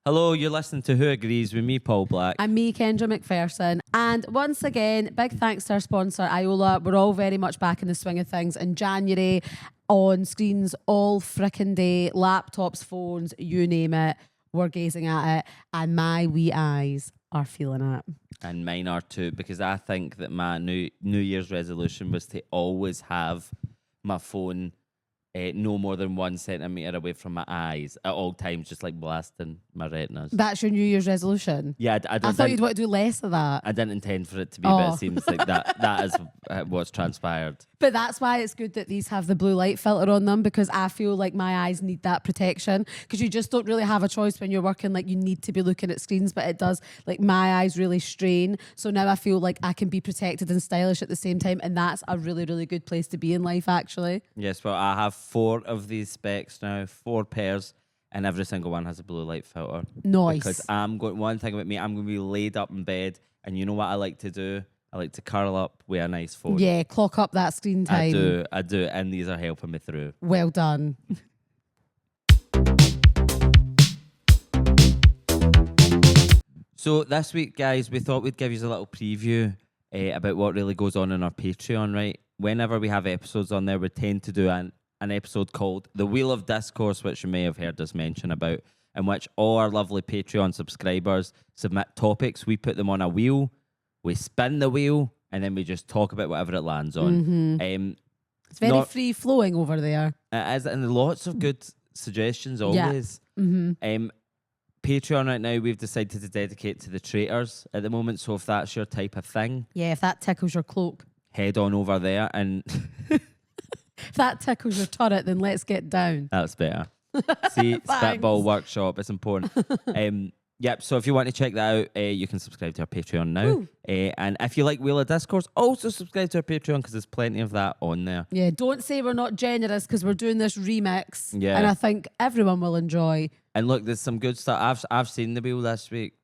Hello, you're listening to Who Agrees with me, Paul Black. And me, Kendra McPherson. And once again, big thanks to our sponsor, Iola. We're all very much back in the swing of things in January, on screens all frickin' day, laptops, phones, you name it. We're gazing at it, and my wee eyes are feeling it. And mine are too, because I think that my New Year's resolution was to always have my phone no more than 1 centimetre away from my eyes at all times, just like blasting my retinas. That's your New Year's resolution? Yeah, I thought you'd want to do less of that. I didn't intend for it to be, but it seems like that is what's transpired. But that's why it's good that these have the blue light filter on them, because I feel like my eyes need that protection, because you just don't really have a choice when you're working. Like, you need to be looking at screens, but it does, like, my eyes really strain. So now I feel like I can be protected and stylish at the same time, and that's a really, really good place to be in life, actually. Yes, well, I have 4 of these specs now, 4 pairs, and every single one has a blue light filter. Nice. Because one thing about me, I'm going to be laid up in bed, and you know what I like to do? I like to curl up with a nice phone. Yeah, clock up that screen time. I do, and these are helping me through. Well done. So this week, guys, we thought we'd give you a little preview about what really goes on in our Patreon, right? Whenever we have episodes on there, we tend to do an episode called The Wheel of Discourse, which you may have heard us mention about, in which all our lovely Patreon subscribers submit topics. We put them on a wheel, we spin the wheel, and then we just talk about whatever it lands on. It's very free-flowing over there. It is, and lots of good suggestions always. Yeah. Patreon right now, we've decided to dedicate to the traitors at the moment, so if that's your type of thing... Yeah, if that tickles your cloak. Head on over there and... If that tickles your turret, then let's get down. That's better. See, Spitball Workshop, it's important. Yep, so if you want to check that out, you can subscribe to our Patreon now. And if you like Wheel of Discourse, also subscribe to our Patreon, because there's plenty of that on there. Yeah, don't say we're not generous, because we're doing this remix. Yeah. And I think everyone will enjoy. And look, there's some good stuff. I've seen the wheel this week,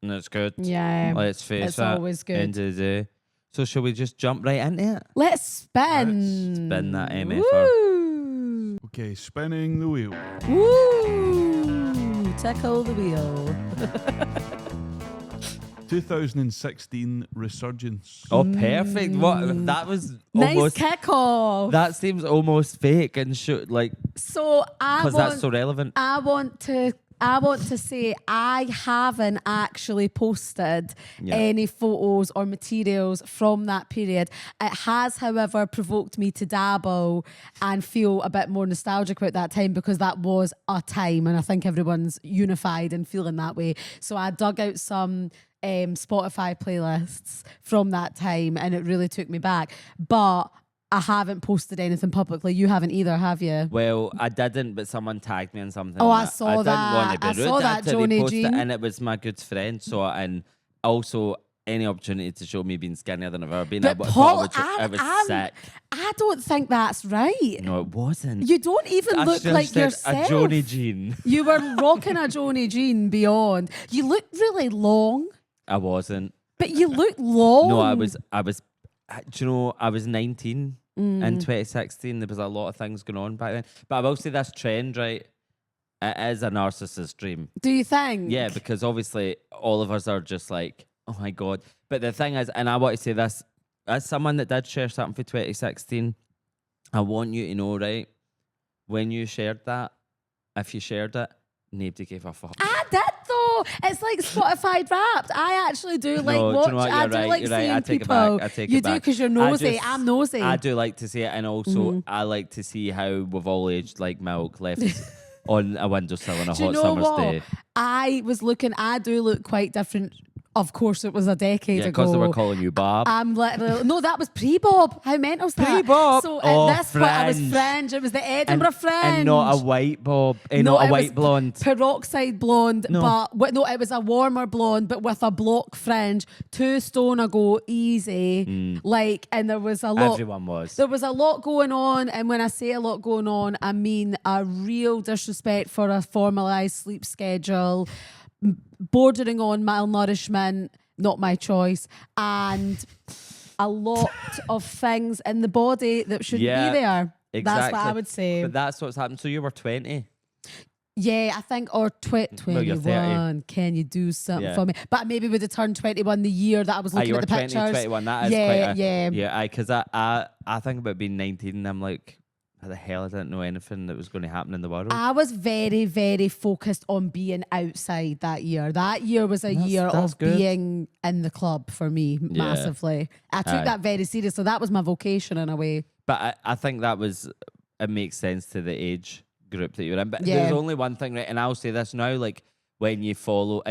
and it's good. Yeah, Let's face it's it. always good. End of the day. So shall we just jump right into it? Let's spin. Let's spin that MFR. Woo! Okay, spinning the wheel. Woo! Tickle the wheel. 2016 resurgence. Oh, perfect. What that was Nice almost kickoff. that seems almost fake and like So because that's so relevant. I want to say I haven't actually posted any photos or materials from that period. It has, however, provoked me to dabble and feel a bit more nostalgic about that time, because that was a time, and I think everyone's unified and feeling that way. So I dug out some Spotify playlists from that time, and it really took me back. But I haven't posted anything publicly. You haven't either, have you? Well, I didn't, but someone tagged me in something. Oh, I saw I that. didn't want to be I rude. saw I that, had to Joni repost Jean. it, and it was my good friend. So, and also any opportunity to show me being skinnier than I've ever been. But I Paul, thought it was sick. I don't think that's right. No, it wasn't. You don't even I look just like said yourself. a Joni Jean. You were rocking a Joni Jean beyond. You look really long, I wasn't. but you look long. No, I was. Do you know? I was 19 in 2016. There was a lot of things going on back then. But I will say this trend, right? It is a narcissist dream. Do you think? Yeah, because obviously all of us are just like, oh my God. But the thing is, and I want to say this, as someone that did share something for 2016, I want you to know, right? When you shared that, if you shared it, nobody gave a fuck. I did though. It's like Spotify Wrapped. I actually do like No, do watch. you know what? I You're do right, like you're right. seeing I take it people. back. I take you it do back. because you're nosy. I'm nosy. I do like to see it, and also I like to see how we've all aged like milk left on a windowsill on a Do you hot know summer's what? day. I was looking. I do look quite different. Of course, it was a decade Yeah, ago. because they were calling you Bob. I'm literally no, that was pre-Bob. How mental's that? Pre-Bob. So Oh, at this point, I was Fringe. Fringe. It was the Edinburgh Fringe, And not a white Bob. Not a it white was blonde. peroxide blonde. No. But no, it was a warmer blonde, but with a block fringe. 2 stone ago, easy. Like, and there was a lot. Everyone was. There was a lot going on, and when I say a lot going on, I mean a real disrespect for a formalised sleep schedule, bordering on malnourishment, not my choice, and a lot of things in the body that shouldn't Yeah, be there. Exactly. That's what I would say. But that's what's happened. So you were 20. Yeah, I think, or Well, you're 21. Can you do something Yeah. for me? But maybe would have turned 21 the year that I was looking you at were the 20, pictures. 21. That is Yeah, quite a, yeah. yeah, because I think about being 19 and I'm like, how the hell I didn't know anything that was going to happen in the world. I was very, very focused on being outside that year. That year was a year that's of good. being in the club for me massively. I took Aye. that very seriously. That was my vocation in a way. But I think it makes sense to the age group that you're in. But Yeah. there's only one thing, right? And I'll say this now, like when you follow,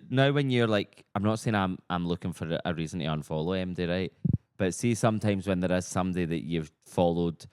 now when you're like, I'm not saying I'm looking for a reason to unfollow MD, right? But see, sometimes when there is somebody that you've followed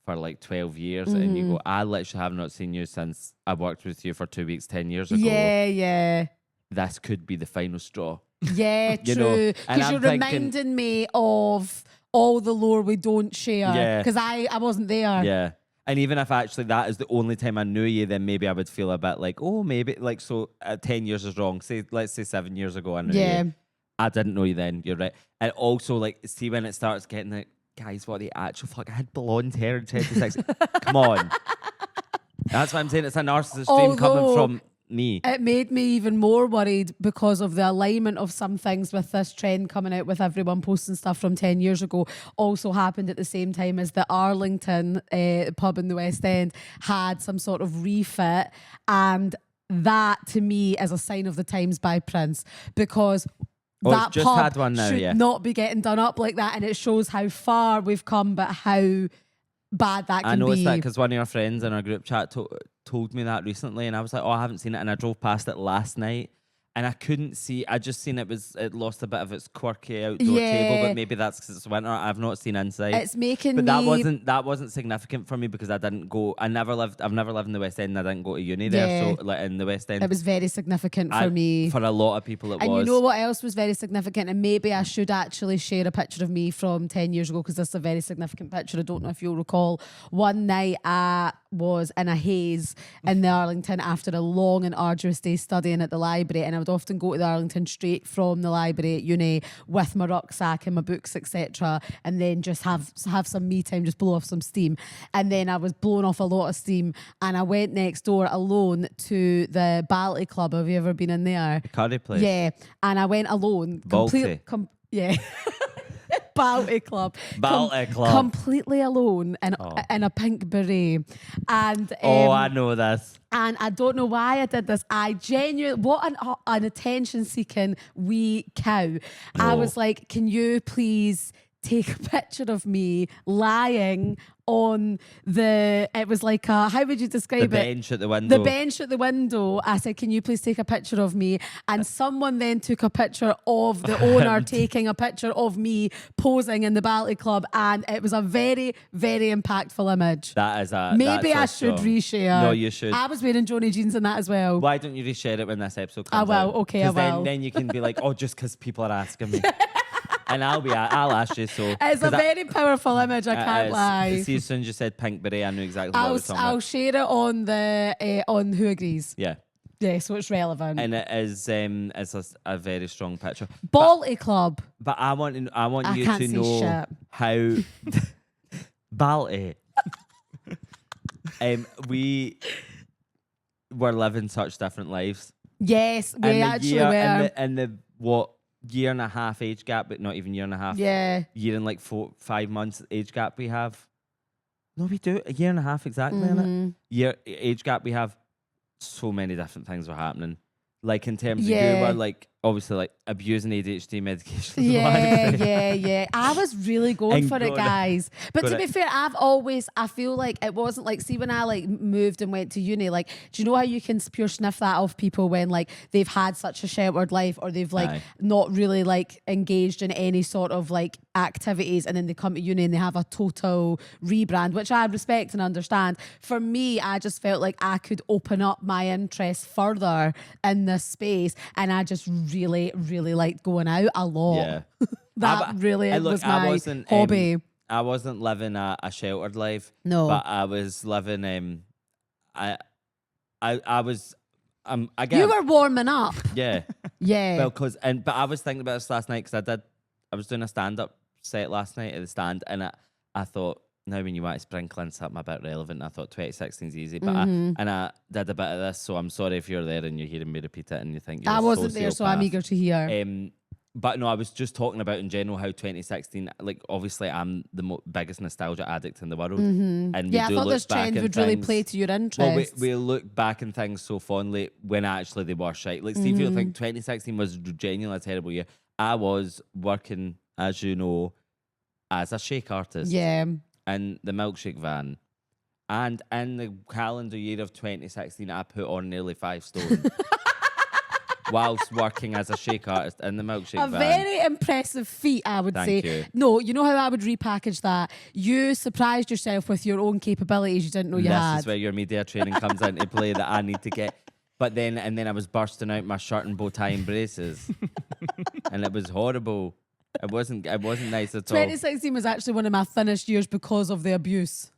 for like 12 years and you go, I literally have not seen you since I worked with you for 2 weeks 10 years ago. Yeah. This could be the final straw. Yeah, You know, true. and Because I'm you're thinking- reminding me of all the lore we don't share. Yeah. Because I wasn't there. Yeah. And even if actually that is the only time I knew you, then maybe I would feel a bit like, oh, maybe like, so 10 years is wrong. Let's say 7 years ago I knew Yeah. you. I didn't know you then. You're right. And also, like, see when it starts getting like, guys, what the actual fuck? I had blonde hair in 26. Come on. That's what I'm saying. It's a narcissist dream coming Although- from me. It made me even more worried because of the alignment of some things with this trend coming out with everyone posting stuff from 10 years ago. Also happened at the same time as the Arlington pub in the West End had some sort of refit. And that to me is a sign of the times by Prince, because Oh, it's that just pub had one now, should yeah. not be getting done up like that. And it shows how far we've come, but how bad that can I noticed be. that because one of your friends in our group chat told me that recently, and I was like, oh, I haven't seen it. And I drove past it last night. And I couldn't see. I just seen it lost a bit of its quirky outdoor table, Yeah. but maybe that's because it's winter. I've not seen inside. It's making But me... that wasn't significant for me because I didn't go. I've never lived in the West End. And I didn't go to uni there. Yeah. So like in the West End, It was very significant for me. For a lot of people, it And was. you know what else was very significant? And maybe I should actually share a picture of me from 10 years ago, because this is a very significant picture. I don't know if you'll recall. One night I was in a haze in the Arlington after a long and arduous day studying at the library. And I would often go to the Arlington straight from the library at uni with my rucksack and my books, etc. And then just have some me time, just blow off some steam. And then I was blowing off a lot of steam. And I went next door alone to the Ballet Club. Have you ever been in there? Curry place. Yeah, and I went alone. Balti. Yeah. Balti Club. Balti Club. Completely alone in a pink beret. And I know this. and I don't know why I did this. I genuinely, what an attention-seeking wee cow. I was like, can you please take a picture of me lying on it was like how would you describe The it? bench at the window. The bench at the window. I said, can you please take a picture of me? And someone then took a picture of the owner taking a picture of me posing in the Ballet Club. And it was a very, very impactful image. That is a. Maybe I that's a should strong- reshare. No, you should. I was wearing Johnny jeans in that as well. Why don't you reshare it when this episode I comes will, out? okay, I 'Cause will. Then you can be like, oh, just because people are asking me. And I'll ask you, so. It's a 'cause very powerful image, I can't is. lie. See, as soon as you said pink beret, I knew exactly what I was talking I'll about. share it on the on Who Agrees. Yeah. Yeah, so it's relevant. And it is it's a very strong picture. Balti Club. But I want I you can't to say know shit. how Balti. We were living such different lives. Yes, we actually were. In the what year and a half age gap, but not even year and a half. Yeah. Year and like 5 months age gap we have. No, we do a year and a half exactly in Mm-hmm. it. Year age gap we have. So many different things were happening. Like in terms of Yeah. you were like obviously like abusing ADHD medication. Yeah. I was really going And for it, going- guys. But to going- be fair, I feel like it wasn't like, see, when I like moved and went to uni, like, do you know how you can pure sniff that off people when like they've had such a sheltered life, or they've like Aye. not really like engaged in any sort of like activities, and then they come to uni and they have a total rebrand, which I respect and understand. For me, I just felt like I could open up my interest further in this space, and I just really, really liked going out a lot. Yeah. That really look, was my wasn't, hobby. I wasn't living a sheltered life. No. But I was living I was again You were warming up. yeah. Yeah. Well, but I was thinking about this last night because I was doing a stand up set last night at the stand, and I thought, now when you want to sprinkle in something a bit relevant, I thought 2016 is easy. But Mm-hmm. I did a bit of this, so I'm sorry if you're there and you're hearing me repeat it and you think you're I a wasn't there, so I'm sociopath. eager to hear. But no, I was just talking about in general how 2016, like obviously I'm the biggest nostalgia addict in the world. And we Yeah, I do thought look this back trend in would really things- play to your Well, interests. we look back in things so fondly when actually they were shite. Like, Steve, you think 2016 was genuinely a terrible year. I was working, as you know, as a shake artist Yeah. in the milkshake van. And in the calendar year of 2016, I put on nearly 5 stone. Whilst working as a shake artist in the milkshake A van. very impressive feat, I would Thank say. you. No, you know how I would repackage that? You surprised yourself with your own capabilities you didn't know you This had. is where your media training comes into play that I need to get. But then I was bursting out my shirt and bow tie and braces. And it was horrible. It wasn't nice at all. 2016 was actually one of my thinnest years because of the abuse.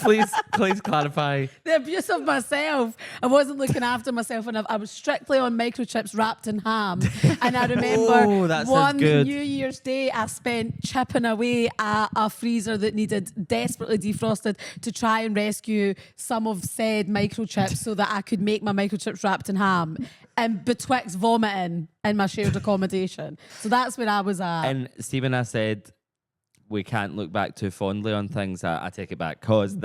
Please clarify. The abuse of myself. I wasn't looking after myself, and I was strictly on microchips wrapped in ham. And I remember Oh, that sounds one good. New Year's Day, I spent chipping away at a freezer that needed desperately defrosted to try and rescue some of said microchips so that I could make my microchips wrapped in ham. And betwixt vomiting in my shared accommodation. So that's where I was at. And Stephen, I said we can't look back too fondly on things. I take it back because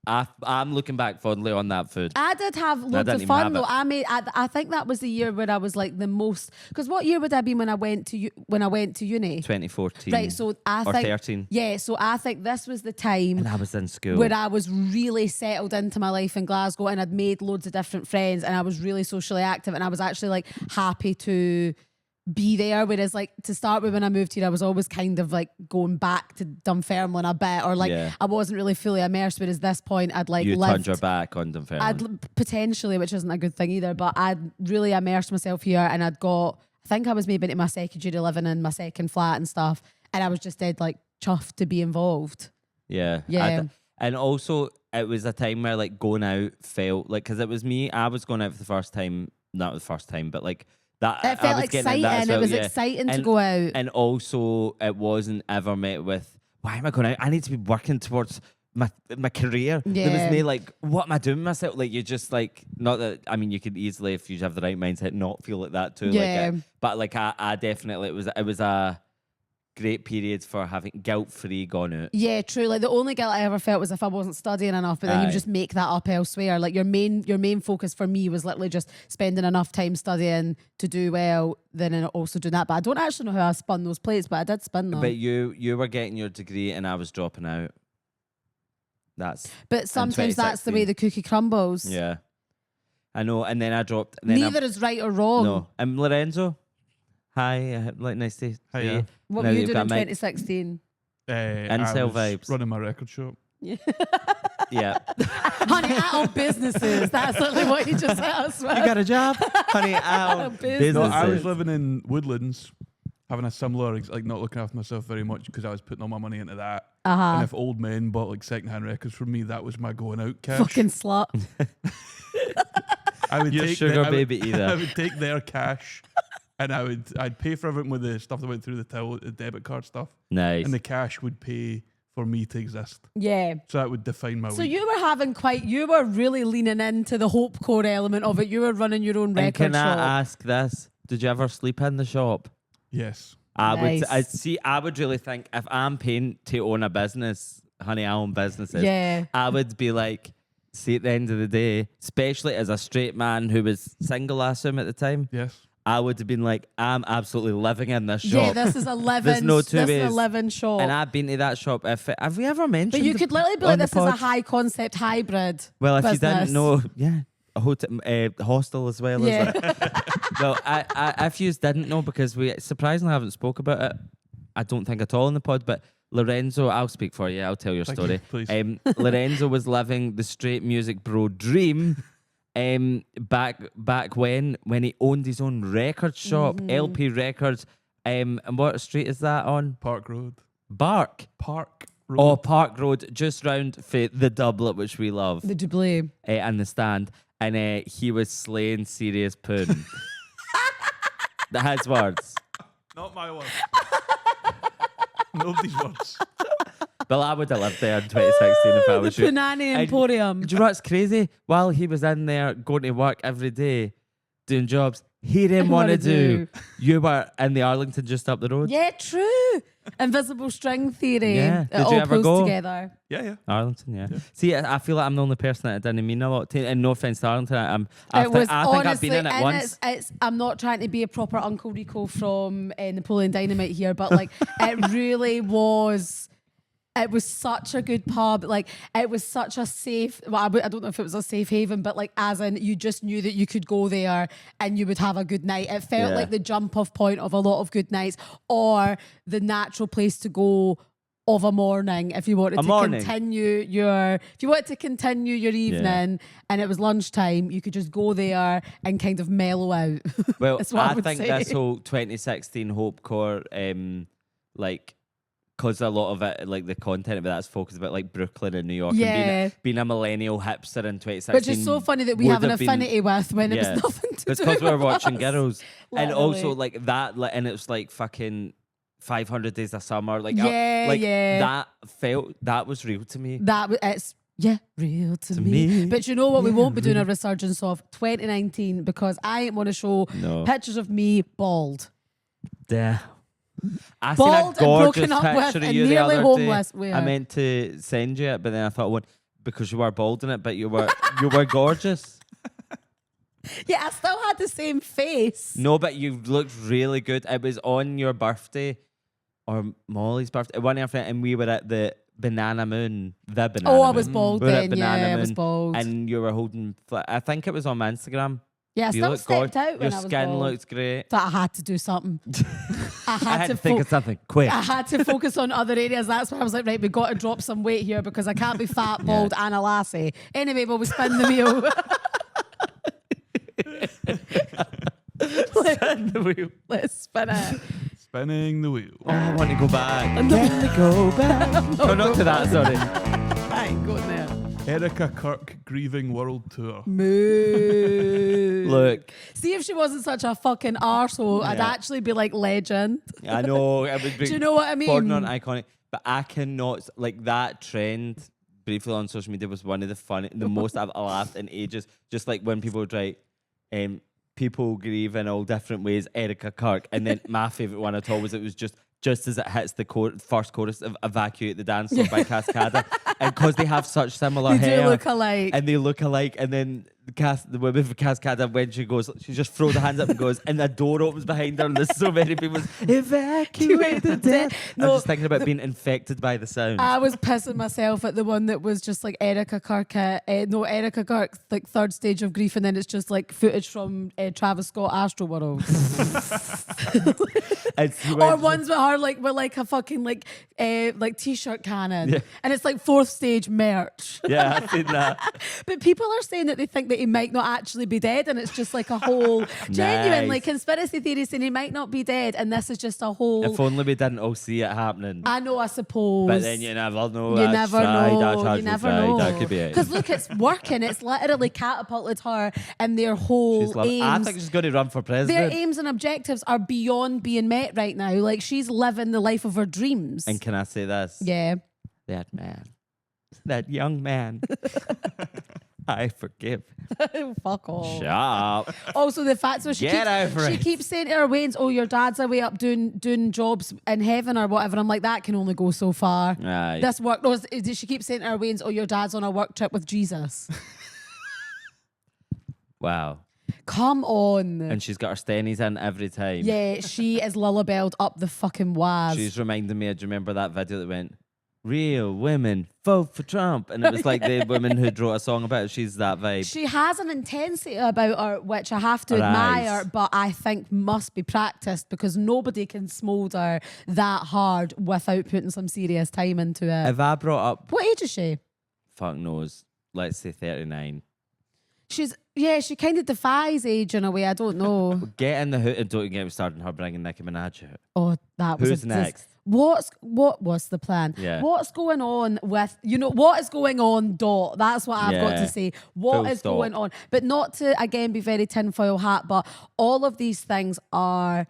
I'm looking back fondly on that food. I did have loads didn't of even fun have though. it. I think that was the year where I was like the most. Because what year would I be when I went to uni? 2014. Right. So I or think 13. Yeah. So I think this was the time And I was in school. where I was really settled into my life in Glasgow, and I'd made loads of different friends, and I was really socially active, and I was actually like happy to be there. Whereas like to start with, when I moved here, I was always kind of like going back to Dunfermline a bit, or like Yeah. I wasn't really fully immersed. Whereas this point, I'd like you lived. turned your back on Dunfermline. Potentially, which isn't a good thing either, but I'd really immersed myself here, and I think I was maybe into my second year of living in my second flat and stuff, and I was just dead like chuffed to be involved. Yeah. Yeah. And also, it was a time where like going out felt like, because it was me, I was going out for the first time, not the first time, but like that. It I felt was getting at that as exciting. well, It was yeah. exciting to And- go out. And also, it wasn't ever met with, why am I going out? I need to be working towards my career. There Yeah. was no like, what am I doing with myself? Like, you just like, not that, I mean, you could easily, if you have the right mindset, not feel like that too. Yeah. Like but like, I definitely, it was a great period for having guilt-free gone out. Yeah, true. Like the only guilt I ever felt was if I wasn't studying enough, but then you Aye. just make that up elsewhere. Like your main focus for me was literally just spending enough time studying to do well, then also doing that. But I don't actually know how I spun those plates, but I did spin them. But you were getting your degree and I was dropping out. But sometimes that's the 2016. way the cookie crumbles. Yeah. I know. And then I dropped. And then Neither is right or wrong. No. I'm Lorenzo. Hi. Like, nice to Hiya. see you. What Now were you you've doing in got a mic. 2016? Incel I was vibes. running my record shop. Yeah. Honey, I own businesses. That's literally what you just hit us with. You got a job? Honey, ow. Business. No, I was Businesses. living in Woodlands, having a similar, like not looking after myself very much because I was putting all my money into that. Uh-huh. And if old men bought like secondhand records from me, that was my going out cash. Fucking slut. I would Your take sugar I would- baby either. I would take their cash, and I'd pay for everything with the stuff that went through the till, the debit card stuff, Nice. and the cash would pay for me to exist. Yeah. So that would define my So week. you were really leaning into the hope core element of it. You were running your own And record can shop. I ask this? Did you ever sleep in the shop? Yes. I would really think if I'm paying to own a business, honey, I own businesses. Yeah. I would be like, see, at the end of the day, especially as a straight man who was single, I assume at the time, Yes. I would have been like, I'm absolutely living in this Yeah, shop. this is a living. There's no two this is a ways. living shop. And I've been to that shop. Have we ever mentioned? but you could literally be on like, the this is a pod? high concept hybrid. Well, if business. you didn't know, yeah, a hostel as well. Yeah. As well, if you didn't know, because we surprisingly haven't spoke about it, I don't think at all in the pod, but Lorenzo, I'll speak for you. I'll tell your Thank story. you, please. Lorenzo was living the straight music bro dream. Back when he owned his own record shop, LP Records. And what street is that on? Park Road. Bark. Park Road. Oh, Park Road, just round for the doublet, which we love, The Dublé. and the stand. And he was slaying serious poon. That's his words. Not my words. Nobody's words. Well, I would have lived there in 2016 if I was the you. Punani And Emporium. do you know what's crazy? While he was in there going to work every day, doing jobs, he didn't want to do. You were in the Arlington just up the road. Yeah, true. Invisible string theory. Yeah. It Did you all ever pulls go? together. Yeah. Arlington, yeah. See, I feel like I'm the only person that it didn't mean a lot to. And no offense to Arlington, I think I've been in it once. I'm not trying to be a proper Uncle Rico from Napoleon Dynamite here, but like it really was. It was such a good pub. Like it was such a safe. Well, I don't know if it was a safe haven, but like as in you just knew that you could go there and you would have a good night. It felt like the jump off point of a lot of good nights, or the natural place to go of a morning if you wanted continue your evening and it was lunchtime, you could just go there and kind of mellow out. Well, That's what I would think say. this whole 2016 Hope Core, like, because a lot of it, like the content of that's focused about like Brooklyn and New York, and being a millennial hipster in 2016, which is so funny that we have an affinity with when it was nothing to do. It's because we were watching us. Girls, and Literally. also like that, and it was like fucking 500 Days of Summer, like that was real to me. It's real to me. But you know what? We won't be doing a resurgence of 2019 because I want to show pictures of me bald. Yeah. I Bald seen a and gorgeous broken up picture with of and you the nearly other homeless. day. I meant to send you it, but then I thought, well, because you were bald in it, but you were gorgeous. Yeah, I still had the same face. No, but you looked really good. It was on your birthday or Molly's birthday, one of our friends, and we were at the Banana Moon. I was bald We were at then. Banana Yeah, I Moon, was bald. and you were holding. I think it was on my Instagram. Yeah, I You still look stepped out when Your I was skin bald. looks great. That I had to do something. I had to think of something quick. I had to focus on other areas. That's why I was like, right, we got to drop some weight here because I can't be fat, bald, and a lassie. Anyway, but we spin the wheel. Spin the wheel. Let's spin it. Spinning the wheel. Oh, I want to go back. Can we go back? No, not to that, sorry. I ain't going there. Erica Kirk Grieving World Tour. Moo. Look. See, if she wasn't such a fucking arsehole, I'd actually be like legend. I know. It would be Do you know what I mean? bordering on iconic. But I cannot, like that trend briefly on social media was one of the most I've laughed in ages. Just like when people would write, people grieve in all different ways, Erica Kirk. And then my favourite one at all was it was just as it hits the first chorus of Evacuate the Dance Floor by Cascada. And because they have such similar They hair. do look alike. And they look alike. And then the woman for Cascada, when she goes, she just throws her hands up and goes, and the door opens behind her, and there's so many people. Evacuate the dance. No. I was just thinking about being infected by the sound. I was pissing myself at the one that was just like Erica Kirk, Erica Kirk, like third stage of grief, and then it's just like footage from Travis Scott Astroworld. Or ones with her like with like a fucking like t-shirt cannon, and it's like fourth stage merch. Yeah, I've seen that. But people are saying that they think that he might not actually be dead, and it's just like a whole genuine like conspiracy theory saying he might not be dead, and this is just a whole. If only we didn't all see it happening. I know, I suppose. But then you never know. You never know. You never never know. That could be it. Because look, it's working. It's literally catapulted her, and their whole aims. I think she's going to run for president. Their aims and objectives are beyond being met right now. Like she's living the life of her dreams. And can I say this? Yeah. That man, that young man, I forgive. Fuck off. Shut up. Also, the fact that she keeps saying to her Wayne's, "Oh, your dad's away up doing jobs in heaven or whatever." I'm like, that can only go so far. Aye. This work. No, she keeps saying to her Wayne's, "Oh, your dad's on a work trip with Jesus." Wow. Come on. And she's got her stennies in every time. Yeah, she is lullabelled up the fucking waz. She's reminding me, do you remember that video that went, "Real women vote for Trump"? And it was like the woman who wrote a song about it. She's that vibe. She has an intensity about her, which I have to Her admire, eyes. but I think must be practiced because nobody can smolder that hard without putting some serious time into it. If I brought up, What age is she? fuck knows, let's say 39. She kind of defies age in a way. I don't know. Get in the hood and don't get me started on her bringing Nicki Minaj out. Oh, that was Who's next? What was the plan? Yeah. What's going on with what is going on? That's what I've got Yeah. to say. What Full is stop. going on? But not to again be very tinfoil hat, but all of these things are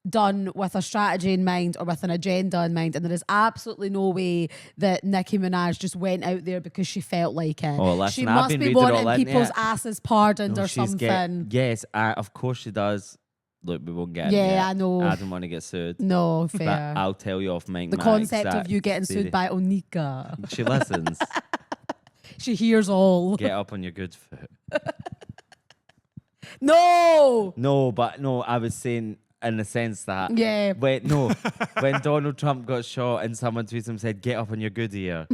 done with a strategy in mind or with an agenda in mind, and there is absolutely no way that Nicki Minaj just went out there because she felt like it. Oh, listen, she I've must been be reading all wanting into people's it. asses pardoned No, or she's something. Yes, of course she does. Look, we won't get into it. Yeah, I know. I don't want to get sued. No, But fair. I'll tell you off mic. The my concept of exact you getting sued theory. by Onika. She listens. She hears all. Get up on your good foot. No! No, but no, I was saying in the sense that Yeah. when Donald Trump got shot and someone tweeted him and said, "Get up on your good ear."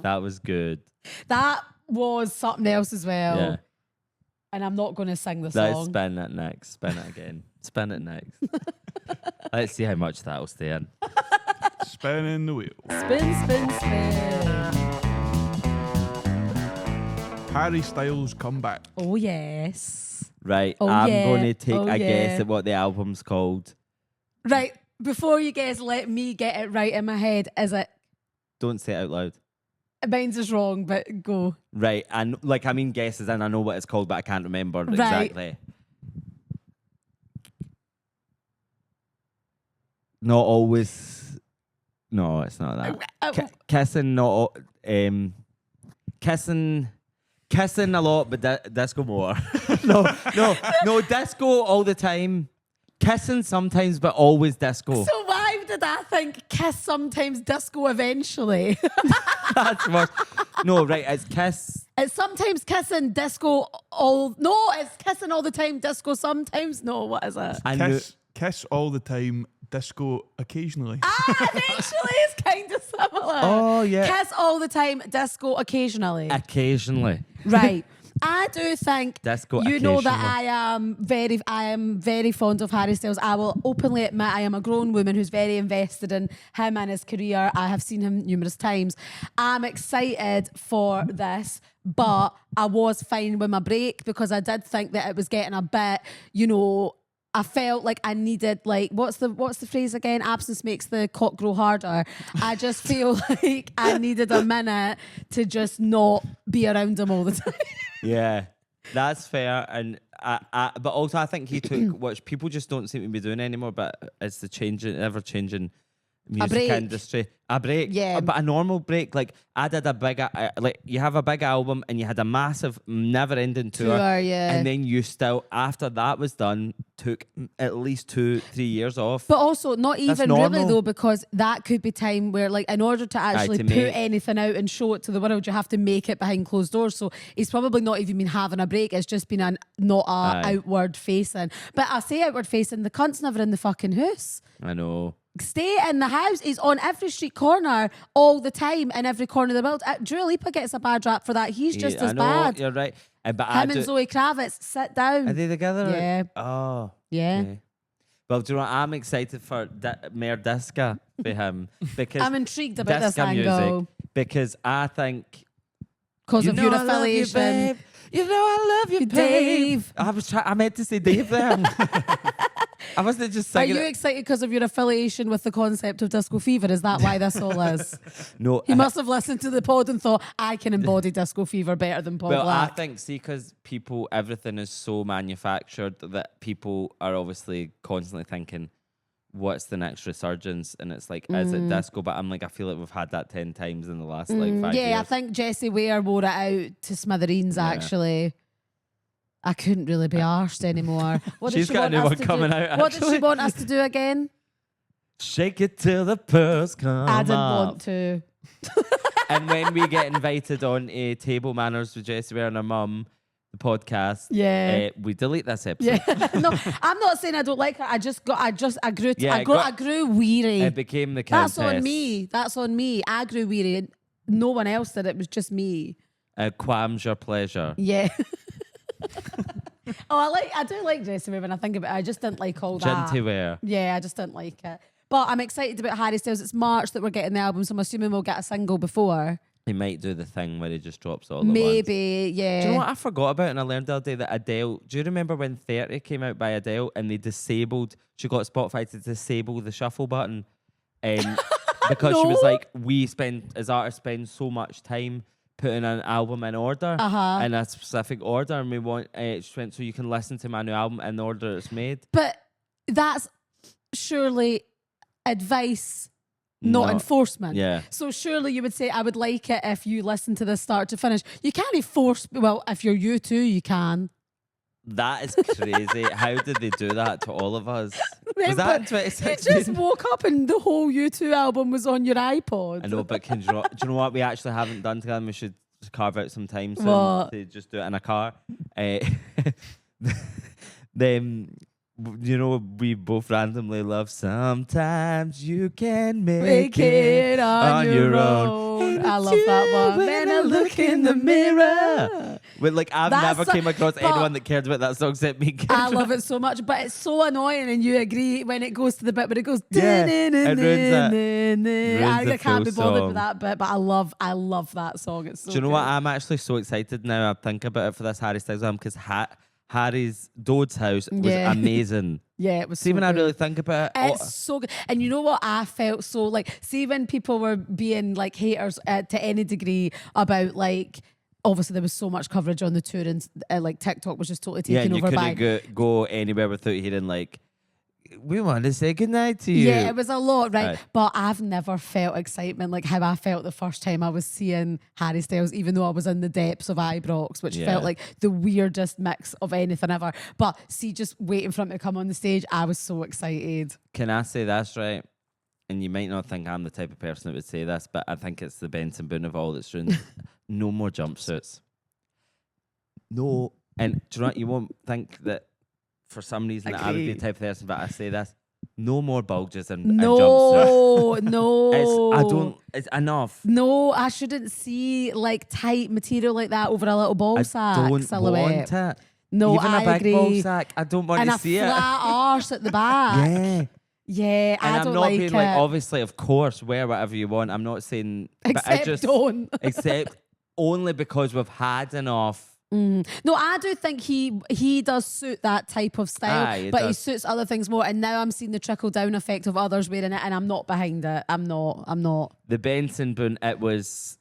That was good. That was something else as well. Yeah. And I'm not going to sing the Let's song. spin it next. Spin it again. Spin it next. Let's see how much that'll stay in. Spinning the wheel. Spin, spin, spin. Harry Styles comeback. Oh, yes. Right. Oh, I'm yeah. going to take Oh, a guess yeah. at what the album's called. Right. Before you guys let me get it right in my head, is it? Don't say it out loud. Mine's is wrong, but go. Right. And like, I mean, guesses, and I know what it's called, but I can't remember Right. exactly. Not always. No, it's not that. Kissing, not. Kissing a lot, but disco more. no, disco all the time. Kissing sometimes, but always disco. So why did I think kiss sometimes, disco eventually? That's worse. No, right, it's kiss. It's sometimes kissing, disco all. No, it's kissing all the time, disco sometimes. No, what is it? I knew, Kiss all the time, disco occasionally. Actually, it's kind of similar. Oh, yeah. Kiss all the time, disco occasionally. occasionally. Right. I do think Disco you know that occasionally. I am very fond of Harry Styles. I will openly admit I am a grown woman who's very invested in him and his career. I have seen him numerous times. I'm excited for this, but I was fine with my break because I did think that it was getting a bit, I felt like I needed, like, what's the phrase again? Absence makes the cock grow harder. I just feel like I needed a minute to just not be around him all the time. Yeah, that's fair. And but also I think he took, which people just don't seem to be doing anymore, but it's the ever-changing music break. industry. A break. Yeah. But a normal break. Like, I did a big, like, you have a big album and you had a massive, never-ending tour. Yeah. And then you still, after that was done, took at least 2-3 years off. But also, not even really normal. though, because that could be time where, like, in order to actually to put make- anything out and show it to the world, you have to make it behind closed doors. So he's probably not even been having a break. It's just been not Aye. outward facing. But I say outward facing, the cunt's never in the fucking house. I know. Stay in the house. He's on every street corner all the time in every corner of the world. Dua Lipa gets a bad rap for that. He's just I as know, bad. you're right. But I Him and do, Zoe Kravitz, sit down. are they together? Yeah. Oh. Yeah. Well, do you know what? I'm excited for Mayor Disca for him because I'm intrigued about this disco angle music because I think because of your I love you, affiliation. babe. You know I love you, Dave. babe. I meant to say Dave then. I wasn't just Are singing. you excited because of your affiliation with the concept of disco fever? Is that why this all is? No, He must have listened to the pod and thought, I can embody disco fever better than Paul well, Black. I think, because everything is so manufactured that people are obviously constantly thinking, what's the next resurgence? And it's like, is it disco? But I'm like, I feel like we've had that 10 times in the last like 5 years. Yeah, I think Jessie Ware wore it out to smithereens, actually. I couldn't really be arsed anymore. What She's did she got a want new us one to coming do? out, What did she actually. want us to do again? Shake it till the pearls come I didn't up. want to. And when we get invited on Table Manners with Jessie Ware and her mum, the podcast, we delete this episode. Yeah. No, I'm not saying I don't like her. I grew Yeah, I grew weary. It became the countess. That's on me. That's on me. I grew weary. No one else did. It was just me. Qualms your pleasure. Yeah. I do like Jessie Ware when I think about it. I just didn't like all that. Genty wear. Yeah, I just didn't like it. But I'm excited about Harry Styles. It's March that we're getting the album, so I'm assuming we'll get a single before. He might do the thing where he just drops all at once. Maybe, yeah. Do you know what I forgot about and I learned the other day that Adele, do you remember when 30 came out by Adele and they disabled, she got Spotify to disable the shuffle button because she was No. like, we spend, as artists, spend so much time putting an album in order, in a specific order, and we want she went, so you can listen to my new album in the order it's made. But that's surely advice, not enforcement. Yeah. So surely you would say, I would like it if you listen to this start to finish. You can't force, well, if you're you too, you can. That is crazy. How did they do that to all of us? Was that in You 2016? just woke up and the whole U2 album was on your iPod. I know, but do you know what we actually haven't done together? We should carve out some time soon What? to just do it in a car. Then, you know, we both randomly love Sometimes You Can Make It on Your Own. I love that one. When I look in the mirror. Well, like, I've That's never came across anyone that cared about that song except me. I love it so much, but it's so annoying, and you agree when it goes to the bit where it goes. Yeah, it ruins it. I Ruins the can't be full bothered song. with that bit, but I love that song. It's so Do you know good. what? I'm actually so excited now. I think about it for this Harry Styles album because Harry's Dode's House was Yeah. amazing. Yeah, it was. See, so when I good. really think about it, It's so good. And you know what? I felt so like, see, when people were being like haters to any degree about like, obviously there was so much coverage on the tour and like TikTok was just totally yeah, taken and you over by. couldn't go anywhere without hearing like, we want to say goodnight to you. Yeah, it was a lot, right? Right. But I've never felt excitement like how I felt the first time I was seeing Harry Styles, even though I was in the depths of Ibrox, which Yeah. felt like the weirdest mix of anything ever. But see, just waiting for him to come on the stage, I was so excited. Can I say this right? And you might not think I'm the type of person that would say this, but I think it's the Benson Boone of all that's ruined. No more jumpsuits. No. And do you know what? You won't think that for some reason that I would be Agree. the type of person, but I say this. No more bulges and jumpsuits. No, It's enough. No, I shouldn't see like tight material like that over a little ball I sack don't silhouette. want it. No, Even I a big ball agree. sack. I don't want And to a see it. flat arse at the back. Yeah. Yeah, And I I'm don't not like being it. like, obviously, of course, wear whatever you want. I'm not saying, but I Except just don't. except only because we've had enough. No, I do think he does suit that type of style, Aye, it but he does. suits other things more. And now I'm seeing the trickle down effect of others wearing it, and I'm not behind it. I'm not. The Benson Boone, it was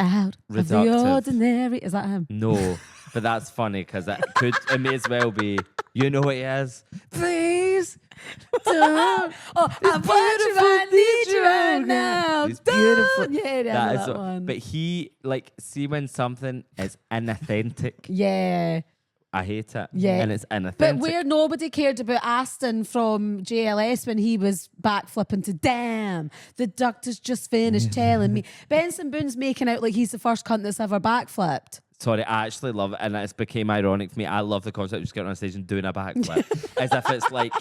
Out of the Reductive. ordinary. Is that him? no, but that's funny because it may as well be. You know what he is? Please don't. Oh, I want you, I need you right now. It's beautiful. Don't. Yeah, That is that one. But he like see when something is inauthentic. Yeah. I hate it. Yeah. And it's inauthentic. But where nobody cared about Aston from JLS when he was backflipping to damn, the doctor's just finished telling me. Benson Boone's making out like he's the first cunt that's ever backflipped. Sorry, I actually love it, and it's became ironic for me. I love the concept of just getting on stage and doing a backflip, as if it's like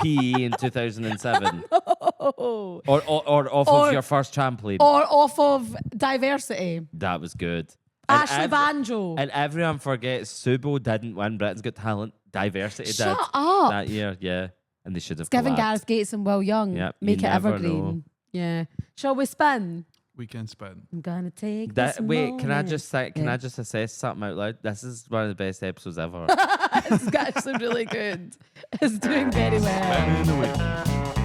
PE in 2007, Oh. or off Or- of your first trampoline. Or off of Diversity. That was good. And Ashley Banjo. And everyone forgets Subo didn't win Britain's Got Talent. Diversity Shut did up. that year, yeah, and they should have. Giving collabed. Gareth Gates and Will Young. Yep, you Make it never evergreen. know. Yeah. Shall we spin? Weekend spin. I'm gonna take That, this wait, can I moment. just say? Can Yeah. I just assess something out loud? This is one of the best episodes ever. It's actually really good. It's doing very well. Spin in the week.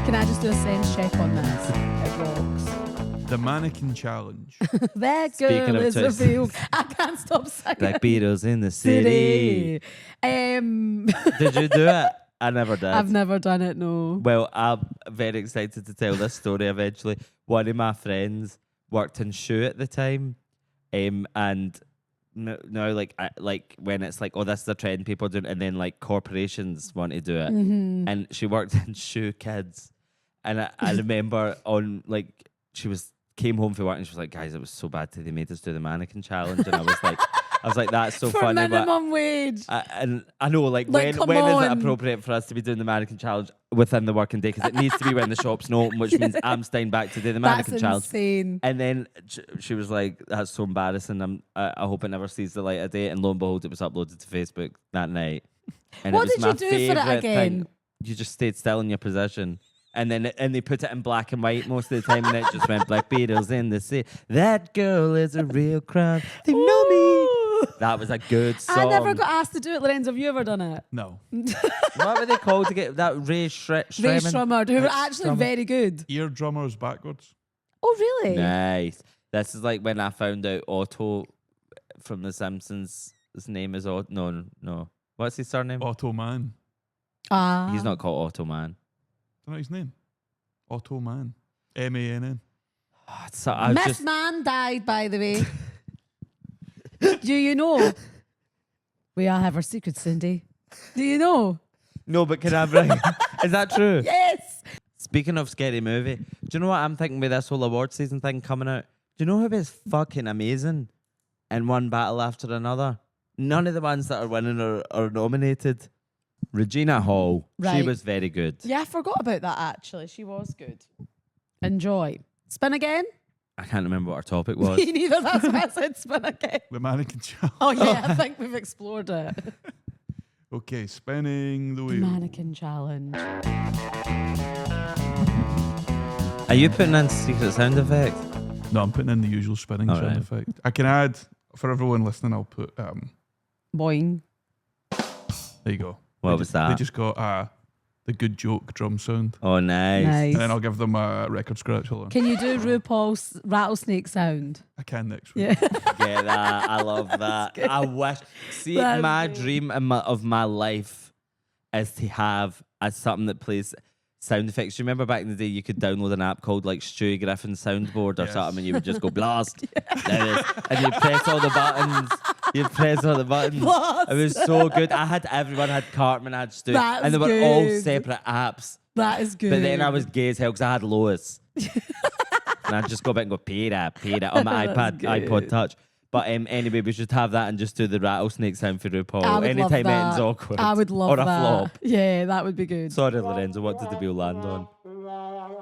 Can I just do a sense check on this? It rocks. The Mannequin Challenge. That Speaking girl of is a twists. real. I can't stop singing. Like Beatles in the city. Did you do it? I never did. I've never done it. No. Well, I'm very excited to tell this story eventually. One of my friends worked in shoe at the time, and now like when it's like, oh, this is a trend people are doing, and then like corporations want to do it, and she worked in shoe kids, and I remember on like came home from work and she was like, guys, it was so bad today, they made us do the mannequin challenge, and I was like, that's so For funny, but minimum wage. and I know, like Like, come when is it on. appropriate for us to be doing the mannequin challenge within the working day? Because it needs to be when the shop's not open, which means I'm staying back to do the That's mannequin challenge. insane. And then she was like, "That's so embarrassing. I hope it never sees the light of day." And lo and behold, it was uploaded to Facebook that night. And What it was did you my do for it favourite again? thing. You just stayed still in your position. And then they put it in black and white most of the time, and it just went like Beatles in the sea. That girl is a real crowd. They know me. That was a good song. I never got asked to do it, Lorenzo. Have you ever done it? No. What were they called to get that Ray Ray Shremmen? Strummer, who were It's actually Strummer. very good. Ear drummers backwards. Oh, really? Nice. This is like when I found out Otto from The Simpsons. His name is no. What's his surname? Otto Man. He's not called Otto Man. Don't know his name. Otto Man. MANN. So I Miss just Man died, by the way. Do you know? We all have our secrets, Cindy. Do you know? no, but can I bring? Is that true? Yes. Speaking of scary movie, do you know what I'm thinking with this whole award season thing coming out? Do you know who is fucking amazing in one battle after another? None of the ones that are winning are nominated. Regina Hall. She Right. was very good. Yeah, I forgot about that actually. She was good. Enjoy. Spin again? I can't remember what our topic was. Me neither. That's why I said spin again. The mannequin challenge. Oh, yeah, I think we've explored it. Okay, spinning the wheel. Mannequin challenge. Are you putting in secret sound effects? No, I'm putting in the usual spinning All sound right. effect. I can add, for everyone listening, I'll put, Boing. there you go. What They was just, that? They just got the good joke drum sound. Oh, nice. And then I'll give them a record scratch. Hold on. Can you do RuPaul's rattlesnake sound? I can next week. Yeah. Get that. I love that. I wish. See, That's my good. dream of my life is to have something that plays sound effects. Do you remember back in the day you could download an app called like Stewie Griffin's soundboard or Yes. something and you would just go blast. There it is. And you press all the buttons. You press all the buttons. Blast. It was so good. Everyone had Cartman, I had Stu. That's And they were all good. separate apps. That is good. But then I was gay as hell because I had Lois. And I'd just go back and go, Peter on my That's iPod good. Touch. But anyway, we should have that and just do the rattlesnake sound for I RuPaul. would love Anytime that. anything's awkward. I would love Or a that. flop. Yeah, that would be good. Sorry, Lorenzo, what did the wheel land on?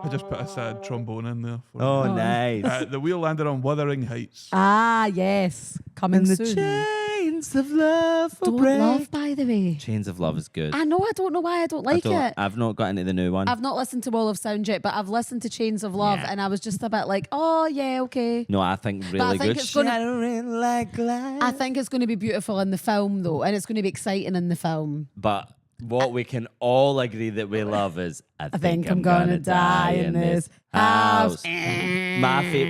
I just put a sad trombone in there. For Oh, you. nice. The wheel landed on Wuthering Heights. Ah, yes. Coming And the soon. chains of love will Don't break. love, by the way. Chains of Love is good. I know, I don't know why I don't like it. I've not got into the new one. I've not listened to Wall of Sound yet, but I've listened to Chains of Love, Yeah. and I was just a bit like, oh, yeah, okay. No, I think really I think good. it's gonna- Shattering like glass. I think it's going to be beautiful in the film, though, and it's going to be exciting in the film. But what we can all agree that we love is I think I'm gonna die in this house.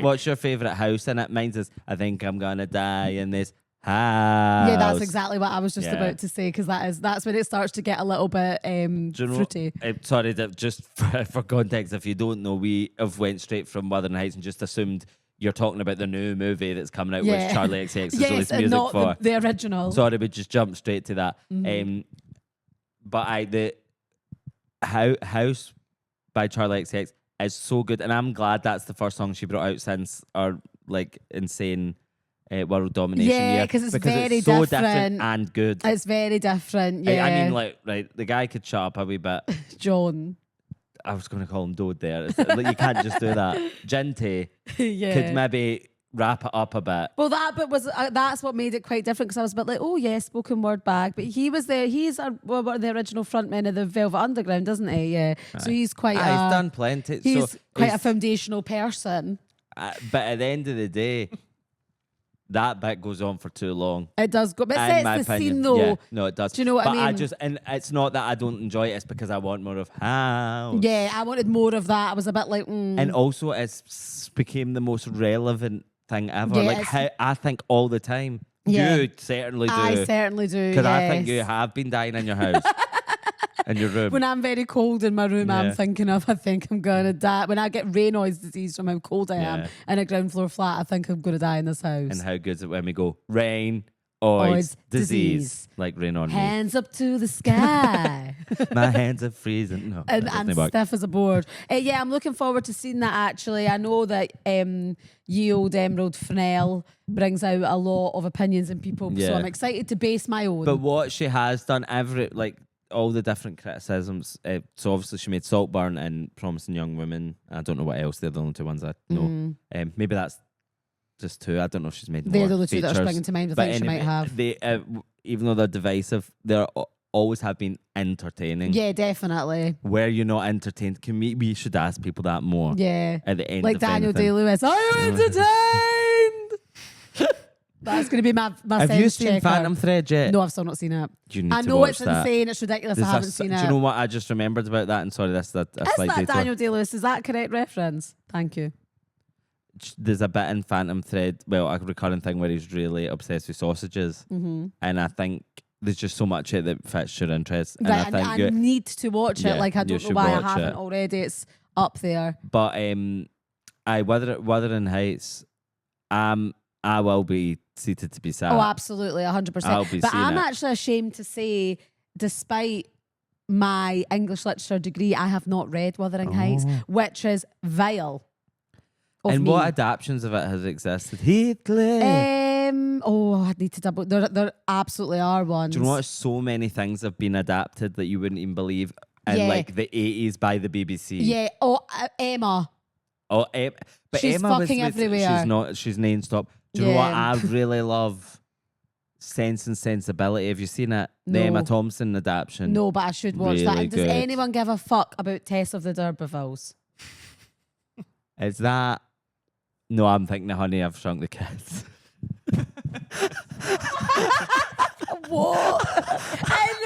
What's your favourite house in it? Mine's is I think I'm gonna die in this house. Yeah, that's exactly what I was just Yeah. about to say, because that's when it starts to get a little bit Do you know- fruity. sorry, just for context, if you don't know, we have went straight from Wuthering Heights and just assumed you're talking about the new movie that's coming out, Yeah. which Charlie XCX has Yes, released and music not for. the original. Sorry, we just jumped straight to that. But the House by Charlie XCX is so good, and I'm glad that's the first song she brought out since our like insane world domination Yeah, year. 'cause it's very so different. and good. It's very different. Yeah, I mean, like, right, the guy could shut up a wee bit. John. I was going to call him Dode there. Like, you can't just do that. Jinty Yeah. could maybe wrap it up a bit. Well, that bit was that's what made it quite different, because I was a bit like, oh yeah, spoken word bag, but he was there. He's one of the original frontmen of the Velvet Underground, doesn't he? Yeah, so he's quite. He's done plenty. He's so quite a he's- foundational person. but at the end of the day, that bit goes on for too long. It does go, but it In my sets the opinion. scene though. Yeah, no, it does. Do you know what I but mean? and it's not that I don't enjoy it. It's because I want more of house. Yeah, I wanted more of that. I was a bit like, And also, it's became the most relevant thing ever. Yeah, like it's- how I think all the time. Yeah. You certainly do. I certainly do. Because I think yes. you have been dying in your house, in your room. When I'm very cold in my room, I'm Yeah. thinking of, I think I'm going to die. When I get Raynaud's disease from how cold I am Yeah. in a ground floor flat, I think I'm going to die in this house. And how good is it when we go rain, oids, disease, like rain on Hands up to the sky. me. My hands are freezing. No, and that doesn't and work. stiff as a board. Yeah, I'm looking forward to seeing that actually. I know that ye old Emerald Fennell brings out a lot of opinions in people, so Yeah. I'm excited to base my own. But what she has done, all the different criticisms. So obviously she made Saltburn and Promising Young Women. I don't know what else. They're the only two ones I know. Maybe that's just two. I don't know if she's made more They're the only two that are features. springing to mind. I But think she might anyway, have. They, even though they're divisive, they're always have been entertaining. Yeah, definitely. Were you not entertained? We should ask people that more. Yeah. At the end Like of Daniel anything. Day-Lewis. Are you entertained? That's going to be my Have you sense seen checker. Phantom Thread yet? No, I've still not seen it. You need I to know watch it's that. insane. It's ridiculous. There's I haven't seen do it. you know what I just remembered about that? And sorry, that's a Is slight that detour. Daniel Day-Lewis? Is that a correct reference? Thank you. there's a bit in Phantom Thread, well, a recurring thing where he's really obsessed with sausages, and I think there's just so much of it that fits your interest. And Right, I think I need to watch it. yeah, Like I you don't know should why I watch haven't it. already. It's up there. But Wuthering Heights, I will be seated to be sat. Oh, absolutely, 100%. I'll be But seeing I'm it. actually ashamed to say, despite my English literature degree, I have not read Wuthering Heights, which is vile. Of And me. what adaptations of it has existed? Heathcliff. I need to double. There absolutely are ones. Do you know what? So many things have been adapted that you wouldn't even believe in Yeah. like the 80s by the BBC. Yeah. Oh, Emma. Oh, but She's Emma fucking was with, everywhere. She's non-stop. Do you know what? Yeah. I really love Sense and Sensibility. Have you seen it? The No. Emma Thompson adaptation. No, but I should watch that. Really And does good. anyone give a fuck about Tess of the D'Urbervilles? Is that? No, I'm thinking of Honey, I've Shrunk the Kids. What?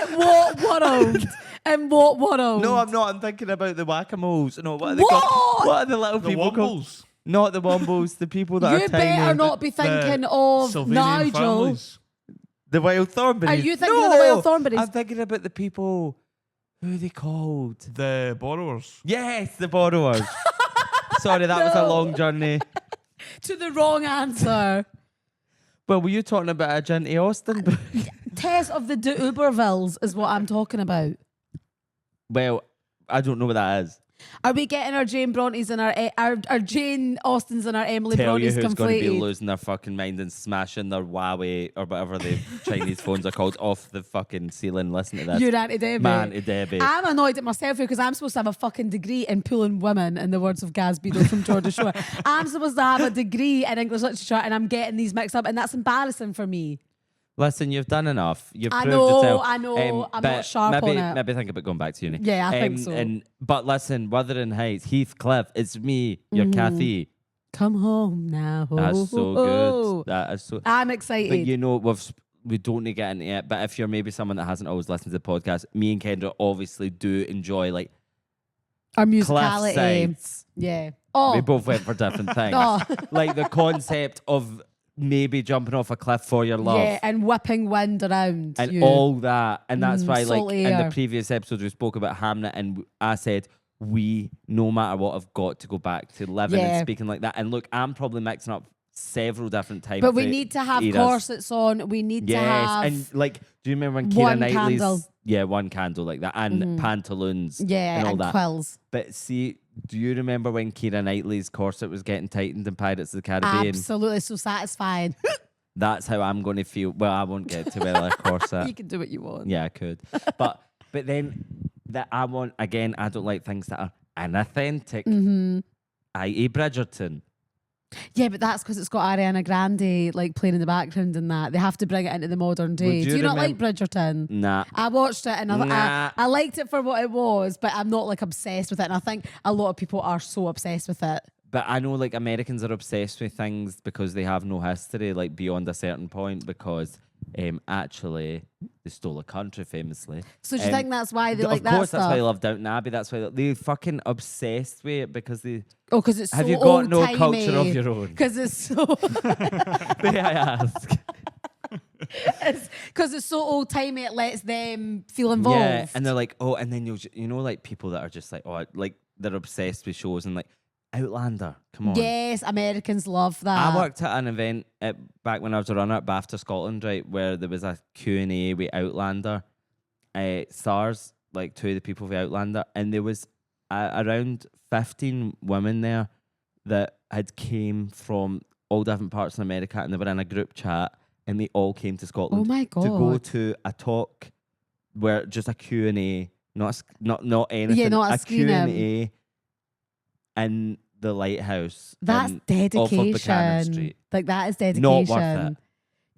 In what world? In what world? No, I'm not. I'm thinking about the Whack-A-Moles. No, what are they What? called? What are the little The people called? Wombles. Not the Wombles. The people that You are tiny. better not be thinking of Sylvanian Nigel. families. The Wild Thornberrys. Are you thinking of the Wild Thornberrys? I'm thinking about the people. Who are they called? The borrowers. Yes, the Borrowers. Sorry, that was a No. long journey. To the wrong answer. Well, were you talking about a Ginty Austin book? Tess of the D'Urbervilles is what I'm talking about. Well, I don't know what that is. Are we getting our Jane Brontes and our Jane Austens and our Emily Tell you Brontes who's going to be conflated? losing their fucking mind and smashing their Huawei or whatever the Chinese phones are called off the fucking ceiling. Listen to this. You're Auntie Debbie. Man to Debbie. I'm annoyed at myself here because I'm supposed to have a fucking degree in pulling women, in the words of Gaz Beadle from Georgia Shore. I'm supposed to have a degree in English literature and I'm getting these mixed up, and that's embarrassing for me. Listen, you've done enough. You've I proved know, yourself. I know. I'm but not sharp maybe, on it. Maybe think about going back to uni. Yeah, I think so. But listen, Wuthering Heights, Heathcliff, it's me, your Kathy. Come home now. That's so good. That is so. I'm excited. But you know, we don't need to get into it. But if you're maybe someone that hasn't always listened to the podcast, me and Kendra obviously do enjoy like Our cliff musicality. sides. Yeah. Oh. We both went for different things. Oh. Like the concept of maybe jumping off a cliff for your love. Yeah, and whipping wind around And you. all that. And that's why, like, salty in air. the previous episodes, we spoke about Hamnet, and I said, we, no matter what, have got to go back to living Yeah. and speaking like that. And look, I'm probably mixing up several different types But we of need to have eras. corsets on. We need to Yes, have and like, do you remember when one Keira Knightley's... candle. Yeah, one candle like that. And pantaloons yeah, and all and that. quills. But see, do you remember when Keira Knightley's corset was getting tightened in Pirates of the Caribbean? Absolutely, so satisfying. That's how I'm going to feel. Well, I won't get to wear a corset. You can do what you want. Yeah, I could. But then that I want, again, I don't like things that are inauthentic, i.e. Bridgerton. Yeah, but that's because it's got Ariana Grande like playing in the background and that. They have to bring it into the modern day. Would Do you you not like Bridgerton? Nah. I watched it and Nah. I liked it for what it was, but I'm not like obsessed with it. And I think a lot of people are so obsessed with it. But I know like Americans are obsessed with things because they have no history, like beyond a certain point, because actually they stole a country famously. So do you think that's why they Of like that course, stuff? that's why they love Downton Abbey. That's why they're fucking obsessed with it because they... Oh, because it's so Have you got no old-timey. culture of your own? Because it's so... May I ask? Because it's so old timey, it lets them feel involved. Yeah, and they're like, oh, and then you know, like people that are just like, oh, like they're obsessed with shows and like Outlander. Come on. Yes, Americans love that. I worked at an event back when I was a runner at BAFTA Scotland, right, where there was a Q&A with Outlander stars, like two of the people with Outlander, and there was around 15 women there that had came from all different parts of America, and they were in a group chat, and they all came to Scotland Oh my God. to go to a talk where just a Q&A, not anything, Yeah, not a screening. Q&A in the lighthouse. That's off of Buchanan dedication. Street. Like that is dedication. Not worth it.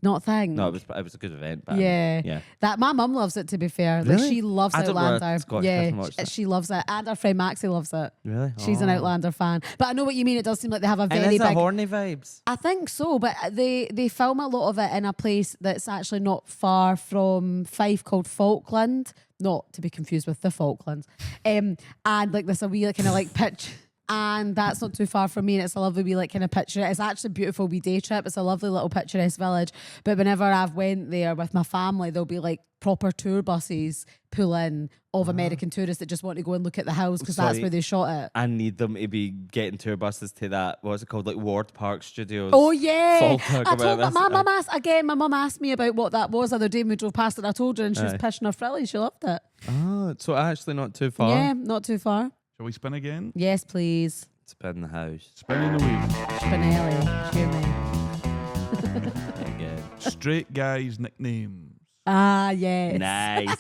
Not thing. No, it was a good event. But Yeah. yeah. That my mum loves it, to be fair. Like Really? she loves I don't know a Outlander. Scottish Yeah, person watched it. she loves it. And our friend Maxie loves it. Really? She's an Oh. Outlander fan. But I know what you mean. It does seem like they have a And very is it big... horny vibes? I think so, but they film a lot of it in a place that's actually not far from Fife called Falkland, not to be confused with the Falklands. And like there's a wee kind of like pitch. and that's not too far from me, and it's a lovely wee like kind of picture. It's actually a beautiful wee day trip. It's a lovely little picturesque village. But whenever I've went there with my family, there'll be like proper tour buses pull in of American tourists that just want to go and look at the house because that's Sorry. where they shot it. I need them to be getting tour buses to that. What's it called? Like Ward Park Studios. Oh yeah, Falkirk I or told whatever. my mum asked again. My mum asked me about what that was the other day when we drove past it. I told her, and she was Aye. pissing her frilly. She loved it. Oh, so actually not too far. Yeah, not too far. Shall we spin again? Yes, please. Spin the house. Spinning the wheel. Spinelli, cheer me. Again. Straight guys' nicknames. Ah, yes. Nice.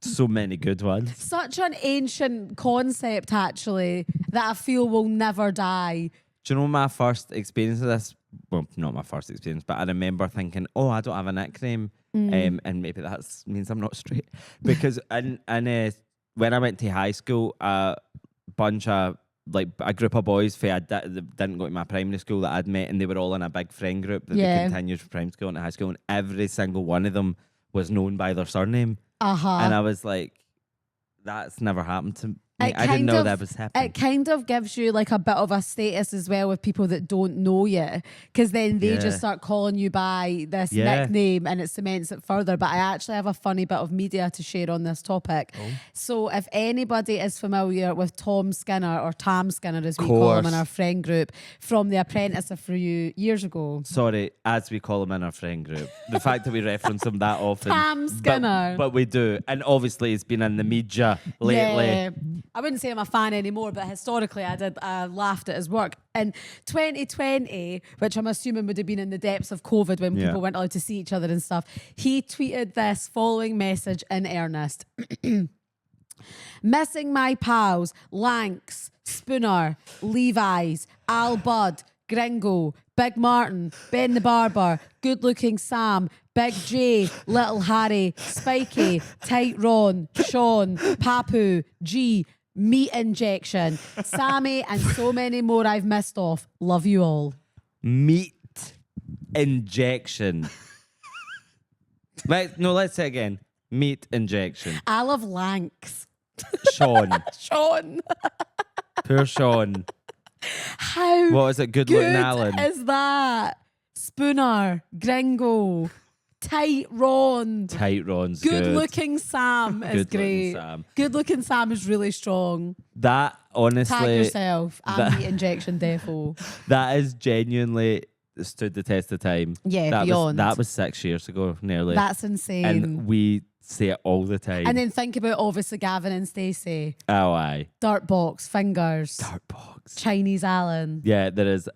So many good ones. Such an ancient concept, actually, that I feel will never die. Do you know my first experience of this? Well, not my first experience, but I remember thinking, oh, I don't have a nickname. And maybe that means I'm not straight. Because when I went to high school, a bunch of, like, a group of boys that didn't go to my primary school that I'd met, and they were all in a big friend group that they continued from primary school into high school, and every single one of them was known by their surname. And I was like, that's never happened to me. I didn't know that was happening. It kind of gives you like a bit of a status as well with people that don't know you, because then they just start calling you by this nickname and it cements it further. But I actually have a funny bit of media to share on this topic. So if anybody is familiar with Tom Skinner, or Tam Skinner as we call him in our friend group, from The Apprentice a few years ago. Sorry, as we call him in our friend group. The fact that we reference him that often. Tam Skinner. But we do. And obviously he's been in the media lately. Yeah. I wouldn't say I'm a fan anymore, but historically I laughed at his work. In 2020, which I'm assuming would have been in the depths of COVID when people weren't allowed to see each other and stuff, he tweeted this following message in earnest. Missing my pals, Lanks, Spooner, Levi's, Al Bud, Gringo, Big Martin, Ben the Barber, Good Looking Sam, Big J, Little Harry, Spiky, Tight Ron, Sean, Papu, G, Meat Injection, Sammy, and so many more I've missed off. Love you all. Meat injection. Let's say it again. Meat injection. I love Lanks. Sean. Sean. Poor Sean. How What is it? Good looking Alan. is that? Spooner, Gringo, Tight Ron. Tight Ron's Good good. looking Sam is Good looking great. Sam. Good looking Sam is really strong. That Tag honestly, yourself. I'm the injection defo. that is genuinely stood the test of time. Yeah, that beyond. that was 6 years ago, nearly. That's insane. and we say it all the time. And then think about obviously Gavin and Stacey. Oh, aye. Dirtbox, Fingers, Dartbox. Chinese Alan. Yeah, there is.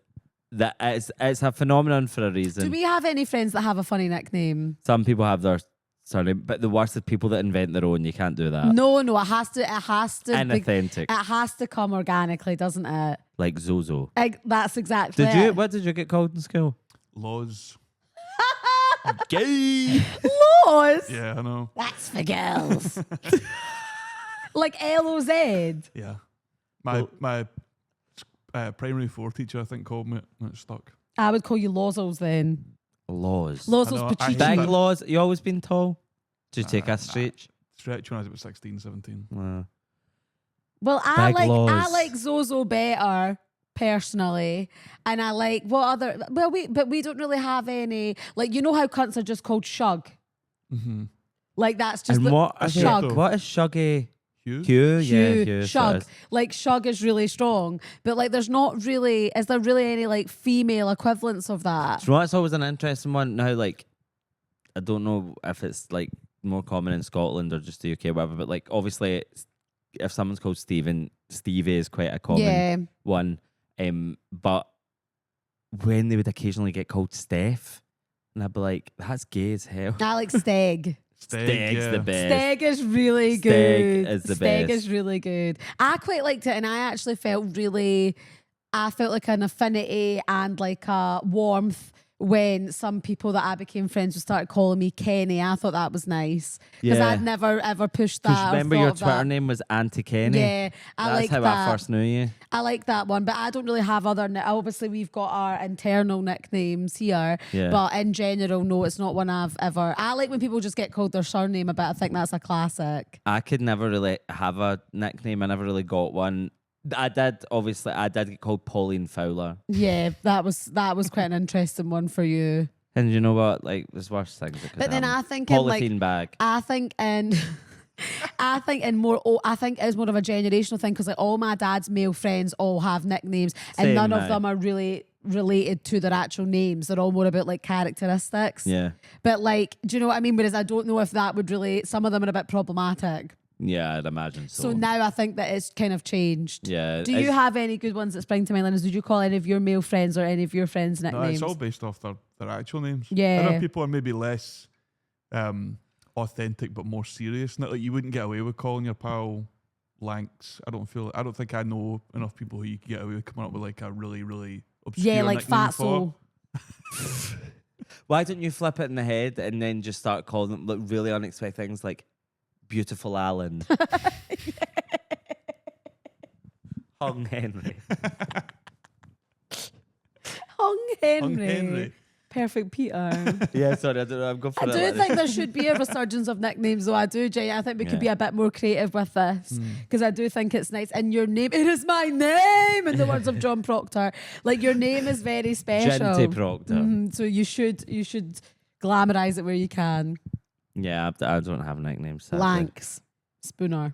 That it's a phenomenon for a reason. Do we have any friends that have a funny nickname? Some people have their surname, but the worst is people that invent their own. You can't do that. No, it has to Inauthentic. It has to come organically, doesn't it? Like Zozo. That's exactly Did you? it. What did you get called in school? Laws. Gay. Laws? Yeah, I know. That's for girls. Like LOZ. Yeah. My primary 4 teacher, I think, called me it, and it stuck. I would call you Lozos then. Laws. I know, Lozos I Big hate Pachichi. that. laws. You always been tall? Did you take a stretch? Stretch when I was about 16, 17. Well, I Big Laws. like Zozo better personally, and I like what other. Well, we don't really have any. Like, you know how cunts are just called shug. Mm-hmm. Like that's just And the what is shug. it? What is shuggy? Hugh? Hugh? Yeah, Hugh, Hugh. shug. Like shug is really strong, but like there's not really. Is there really any like female equivalents of that? Do you know what's always an interesting one now? Like, I don't know if it's like more common in Scotland or just the UK or whatever, but like obviously if someone's called Stephen, Stevie is quite a common one. But when they would occasionally get called Steph, and I'd be like, that's gay as hell. I like Steg. Steg's the best. Steg is really Steg good. is the Steg best. is really good. I quite liked it, and I actually felt like an affinity and like a warmth when some people that I became friends with started calling me Kenny. I thought that was nice because Yeah. I'd never ever pushed Because that. or remember thought your of Twitter that. name was Auntie Kenny? Yeah, I That's like how that. I first knew you. I like that one, but I don't really have other. Obviously, we've got our internal nicknames here, Yeah. but in general, no, it's not one I've ever. I like when people just get called their surname, but I think that's a classic. I could never really have a nickname. I never really got one. I did get called Pauline Fowler. Yeah, that was quite an interesting one for you. And you know what? Like, there's worse things that could But then happen. I think in like Polythene bag. I think in I think it's more of a generational thing because like all my dad's male friends all have nicknames and Same, none of aye. them are really related to their actual names. They're all more about like characteristics. Yeah. But like, do you know what I mean? Whereas I don't know if that would really. Some of them are a bit problematic. Yeah, I'd imagine so. So now I think that it's kind of changed. Yeah. Do you have any good ones that spring to mind, Linus? Did you call any of your male friends or any of your friends' No, nicknames? it's all based off their actual names. Yeah. Other people are maybe less authentic but more serious. Not like you wouldn't get away with calling your pal Lanks. I don't think I know enough people who you could get away with coming up with like a really, really obscure Yeah, like nickname for. Fatso. Why don't you flip it in the head and then just start calling them like really unexpected things like Beautiful Alan, Hung Henry. Hung Henry. Hung Henry. Perfect Peter. Yeah, sorry, I don't know. I'm going for I it. do like think there should be a resurgence of nicknames, though. I do, Jay. I think we could be Yeah. a bit more creative with this because I do think it's nice. And your name, it is my name, in the words of John Proctor. Like your name is very special. Gente Proctor. So you should glamorize it where you can. Yeah, I don't have nicknames. sadly. Lanks, Spooner.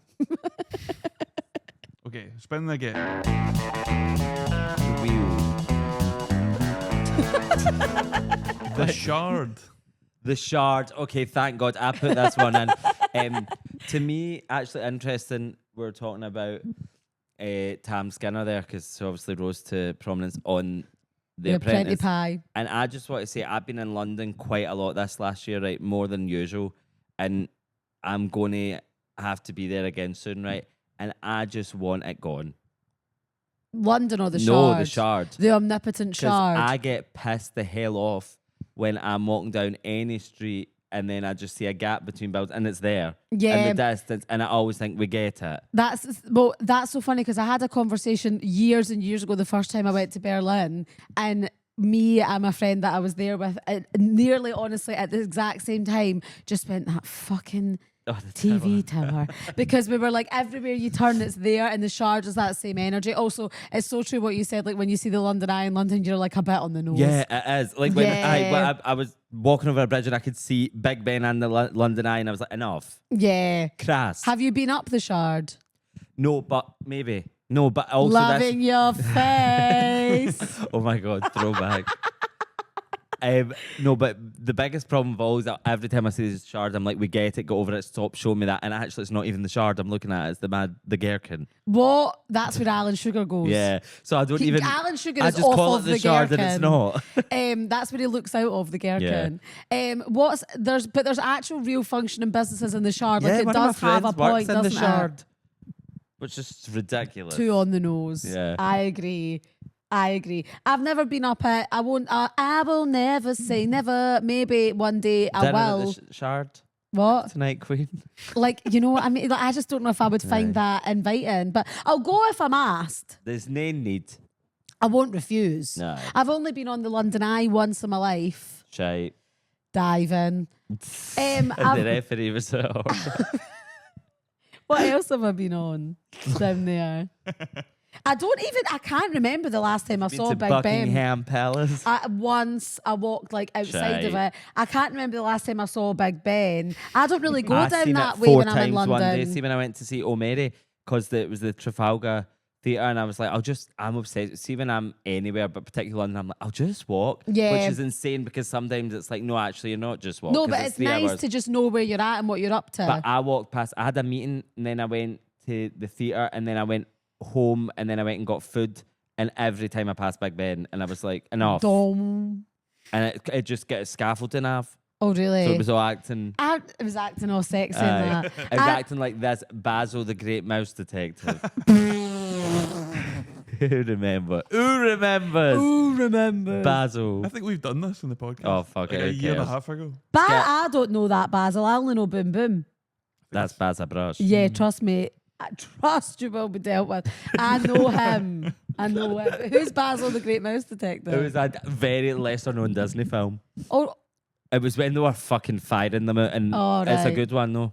Okay, spin again. The Shard. The Shard. Okay, thank God I put this one in. To me, actually interesting. We're talking about Tam Skinner there because she obviously rose to prominence on The Apprentice. Pie. And I just want to say I've been in London quite a lot this last year, right? More than usual. And I'm going to have to be there again soon, right? And I just want it gone. London or the Shard? No, the Shard. The omnipotent Because Shard. I get pissed the hell off when I'm walking down any street and then I just see a gap between buildings and it's there Yeah. in the distance and I always think we get it. That's so funny because I had a conversation years and years ago the first time I went to Berlin, and me and my friend that I was there with nearly honestly at the exact same time just went that fucking Oh, the TV tower because we were like everywhere you turn it's there, and the Shard is that same energy. Also, it's so true what you said, like when you see the London Eye in London you're like a bit on the nose. Yeah, it is. Like when Yeah. I was walking over a bridge and I could see Big Ben and the London Eye and I was like, enough. Yeah. Crass. Have you been up the Shard? No, but maybe. No, but also Loving your face. Oh my God, throwback. No, but the biggest problem of all is that every time I see this Shard, I'm like, we get it, go over it, stop, show me that. And actually, it's not even the Shard I'm looking at, it's the gherkin. What? That's where Alan Sugar goes. Yeah. So I don't even. Alan Sugar I is just off call of it the the Shard gherkin. and it's not. That's where he looks out of the gherkin. There's actual real functioning businesses in the Shard. Like it one of my does have a friends works point, in the doesn't Shard, which is ridiculous. it? Too on the nose. Yeah. I agree. I've never been up it. I won't. I will never say never. Maybe one day I Dinner at will. the Shard What? tonight, Queen. Like, you know what I mean? Like, I just don't know if I would find that inviting. But I'll go if I'm asked. There's no need. I won't refuse. No. I've only been on the London Eye once in my life. Shite. Diving. And the I've- referee was What else have I been on down there? I can't remember the last time I saw to Big Ben. Buckingham Palace. Once I walked like outside of Shite. it. I can't remember the last time I saw Big Ben. I don't really go I down seen that it way 4 when I'm in times London. one day. See, when I went to see O'Mary, because it was the Trafalgar Theatre, and I was like, I'm obsessed. See, when I'm anywhere, but particularly London, I'm like, I'll just walk. Yeah. Which is insane because sometimes it's like, no, actually, you're not just walking. No, but it's 3 nice hours. to just know where you're at and what you're up to. But I walked past, I had a meeting, and then I went to the theatre, and then I went home, and then I went and got food. And every time I passed Big Ben, and I was like, enough. Dom. And it just get scaffolding off. Oh, really? So it was all acting. It was acting all sexy in Aye. that. It was acting like this Basil the Great Mouse Detective. Who remembers? Who remembers? Basil. I think we've done this in the podcast. Oh, fuck like it, a who year and a cares? half ago. I don't know that, Basil. I only know Boom Boom. That's Basil Brush. Yeah, trust me. I trust you will be dealt with. I know him. I know him. Who's Basil the Great Mouse Detective? It was a very lesser known Disney film. Oh, It was when they were fucking firing them out, and Oh, it's a right. good one though.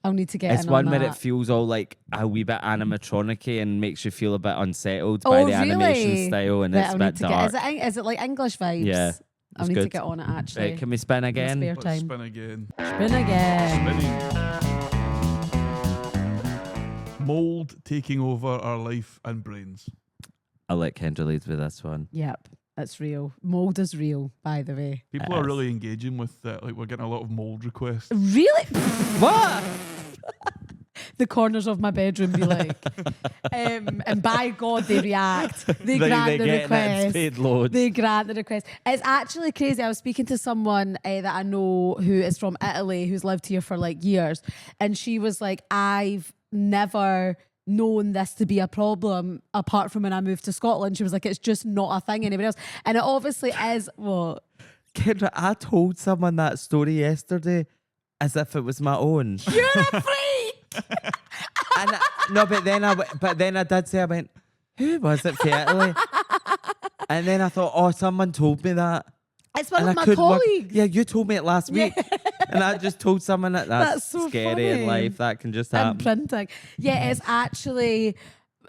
I'll need to get It's in one on where that. it feels all like a wee bit animatronic-y and makes you feel a bit unsettled Oh, by the animation really? style, and Right, it's I'll a need bit to dark. get. Is it like English vibes? Yeah, I'll it's need to good. get on it actually. Right, can we spin in my again? spare Let's time. spin again. Spin again. Spinning. Mold taking over our life and brains. I'll let Kendra lead with this one. Yep, that's real. Mold is real, by the way. People It are is. really engaging with that. Like, we're getting a lot of mold requests. Really? What? The corners of my bedroom be like, and by God, they react. They grant the request. Paid loads. They grant the request. It's actually crazy. I was speaking to someone that I know who is from Italy, who's lived here for like years, and she was like, "I've never known this to be a problem apart from when I moved to Scotland." She was like, "It's just not a thing anywhere else," and it obviously is. What? Kendra, I told someone that story yesterday as if it was my own. You're a freak. And no, but then I did say, I went, who was it for Italy? And then I thought, oh, someone told me that. It's one And of I my couldn't work- colleagues. Yeah, you told me it last week. And I just told someone that's That's so scary in funny. life. That can just And happen. printing. Yeah, it's actually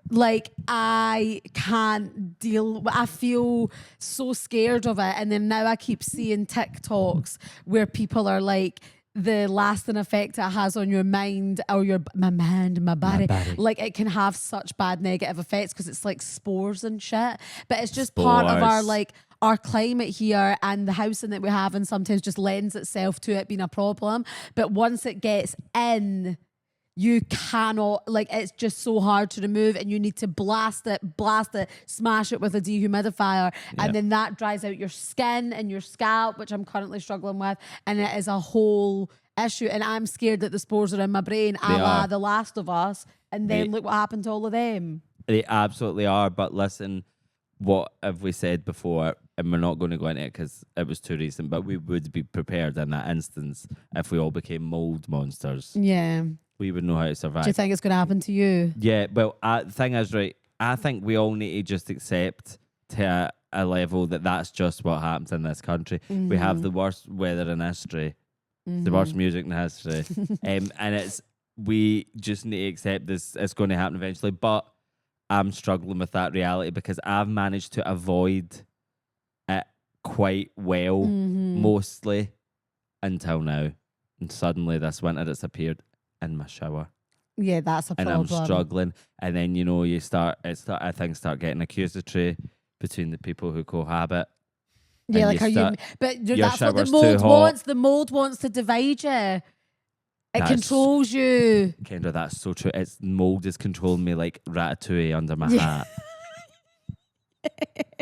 like I can't deal. I feel so scared of it, and then now I keep seeing TikToks where people are like, the lasting effect it has on your mind or my mind, my body. Like it can have such bad negative effects because it's like spores and shit. But it's just part of our Spores. like our climate here, and the housing that we have, and sometimes just lends itself to it being a problem. But once it gets in, you cannot, like, it's just so hard to remove, and you need to blast it, smash it with a dehumidifier, and then that dries out your skin and your scalp, which I'm currently struggling with, and it is a whole issue. And I'm scared that the spores are in my brain, a la are. The Last of Us, and then look what happened to all of them. They absolutely are. But listen, what have we said before? And we're not going to go into it because it was too recent, but we would be prepared in that instance if we all became mold monsters. Yeah. We would know how to survive. Do you think it's going to happen to you? Yeah, well, the thing is, right, I think we all need to just accept to a level that that's just what happens in this country. We have the worst weather in history, the worst music in history, and we just need to accept this. It's going to happen eventually, but I'm struggling with that reality because I've managed to avoid it quite well, mostly until now, and suddenly this winter it's appeared in my shower. Yeah, that's a And problem. I'm struggling. And then, you know, I think start getting accusatory between the people who cohabit. Yeah, and like how start- but your that's what the shower's too mold hot. wants. The mold wants to divide you. It That's- controls you. Kendra, that's so true. It's mold is controlling me like Ratatouille under my hat.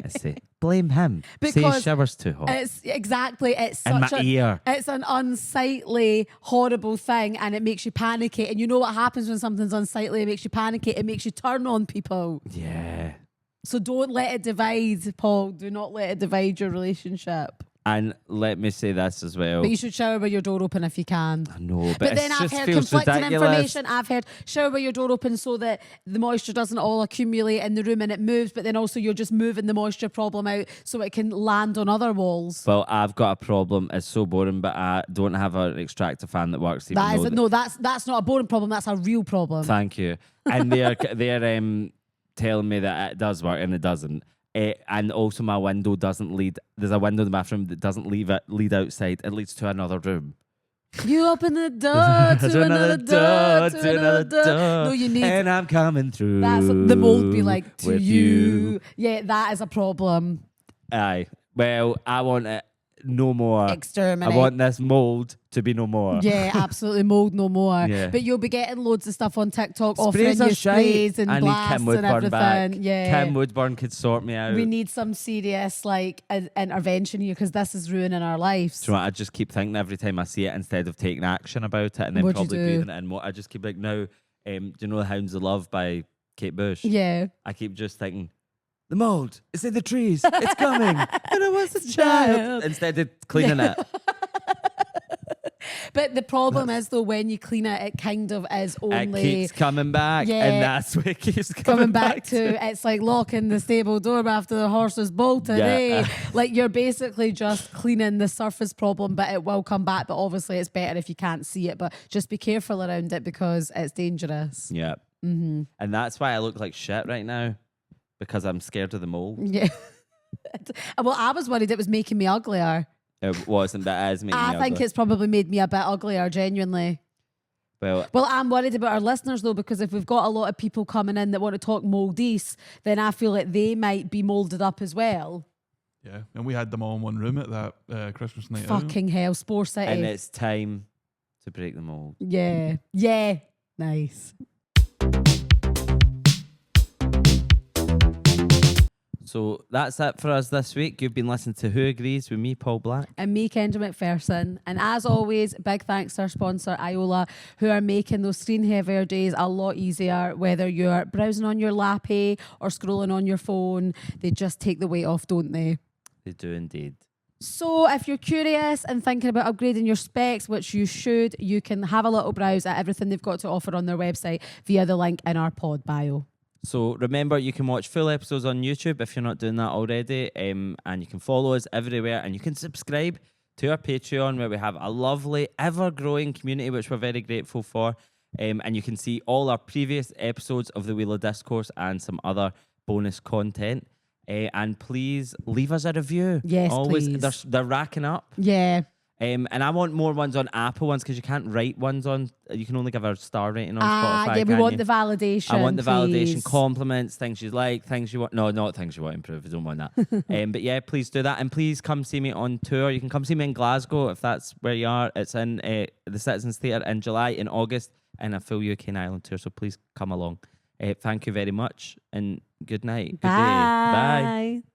I say, blame him. Say Because his shower's too hot. It's exactly. It's In such my a. ear. It's an unsightly, horrible thing, and it makes you panicky. And you know what happens when something's unsightly? It makes you panicky. It makes you turn on people. Yeah. So don't let it divide, Paul. Do not let it divide your relationship. And let me say this as well. But you should shower with your door open if you can. I know, but, But it then I've just heard feels conflicting ridiculous. information. I've heard shower with your door open so that the moisture doesn't all accumulate in the room and it moves, but then also you're just moving the moisture problem out so it can land on other walls. Well, I've got a problem. It's so boring, but I don't have an extractor fan that works. Even That is though no, that's not a boring problem. That's a real problem. Thank you. And they're telling me that it does work and it doesn't. And also my window doesn't lead. There's a window in the bathroom that doesn't lead outside. It leads to another room. You open the door to another door to another door. No, you need. And I'm coming through. That's the mold be like to with you. Yeah, that is a problem. Aye. Well, I want it no more. Exterminate. I want this mold to be no more. Yeah, absolutely. Mold no more. Yeah. But you'll be getting loads of stuff on TikTok Sprays offering are you sprays shite. and I need blasts Kim and Woodburn everything. back. Yeah. Kim Woodburn could sort me out. We need some serious like intervention here because this is ruining our lives. Do you know what? I just keep thinking every time I see it, instead of taking action about it and then What'd you probably do? breathing it in more, I just keep like, now, do you know The Hounds of Love by Kate Bush? Yeah. I keep just thinking, the mold, it's in the trees, it's coming. And I was a child. Instead of cleaning it. But But the problem is though, when you clean it, it kind of is It only keeps coming back, Yeah. and that's what it keeps coming back to. It's like locking the stable door after the horse is bolted. Yeah. Like you're basically just cleaning the surface problem, but it will come back. But obviously, it's better if you can't see it. But just be careful around it because it's dangerous. Yeah. Mm-hmm. And that's why I look like shit right now, because I'm scared of the mold. Yeah. Well, I was worried it was making me uglier. It wasn't, but it is making me I think ugly. it's probably made me a bit uglier, genuinely. Well, Well, I'm worried about our listeners though, because if we've got a lot of people coming in that want to talk moldies, then I feel like they might be molded up as well. Yeah, and we had them all in one room at that Christmas night out. Fucking hell, Spore City. and it's time to break the mold. Yeah. Yeah. Nice. So that's it for us this week. You've been listening to Who Agrees with me, Paul Black. And me, Kendra McPherson. And as always, big thanks to our sponsor, Iola, who are making those screen heavier days a lot easier, whether you're browsing on your lappy or scrolling on your phone. They just take the weight off, don't they? They do indeed. So if you're curious and thinking about upgrading your specs, which you should, you can have a little browse at everything they've got to offer on their website via the link in our pod bio. So remember, you can watch full episodes on YouTube if you're not doing that already, and you can follow us everywhere, and you can subscribe to our Patreon, where we have a lovely, ever-growing community, which we're very grateful for, and you can see all our previous episodes of the Wheel of Discourse and some other bonus content. And please leave us a review. Yes, always. please. They're racking up. Yeah. And I want more ones on Apple ones, because you can't write ones on. You can only give a star rating on Spotify. Yeah, we can't want you? the validation. I want the validation, please. compliments, things you like, things you want. No, not things you want to improve. I don't want that. But yeah, please do that. And please come see me on tour. You can come see me in Glasgow if that's where you are. It's in the Citizens Theatre in July, in August, and a full UK and Ireland tour. So please come along. Thank you very much, and good night. Good day. Bye. Bye.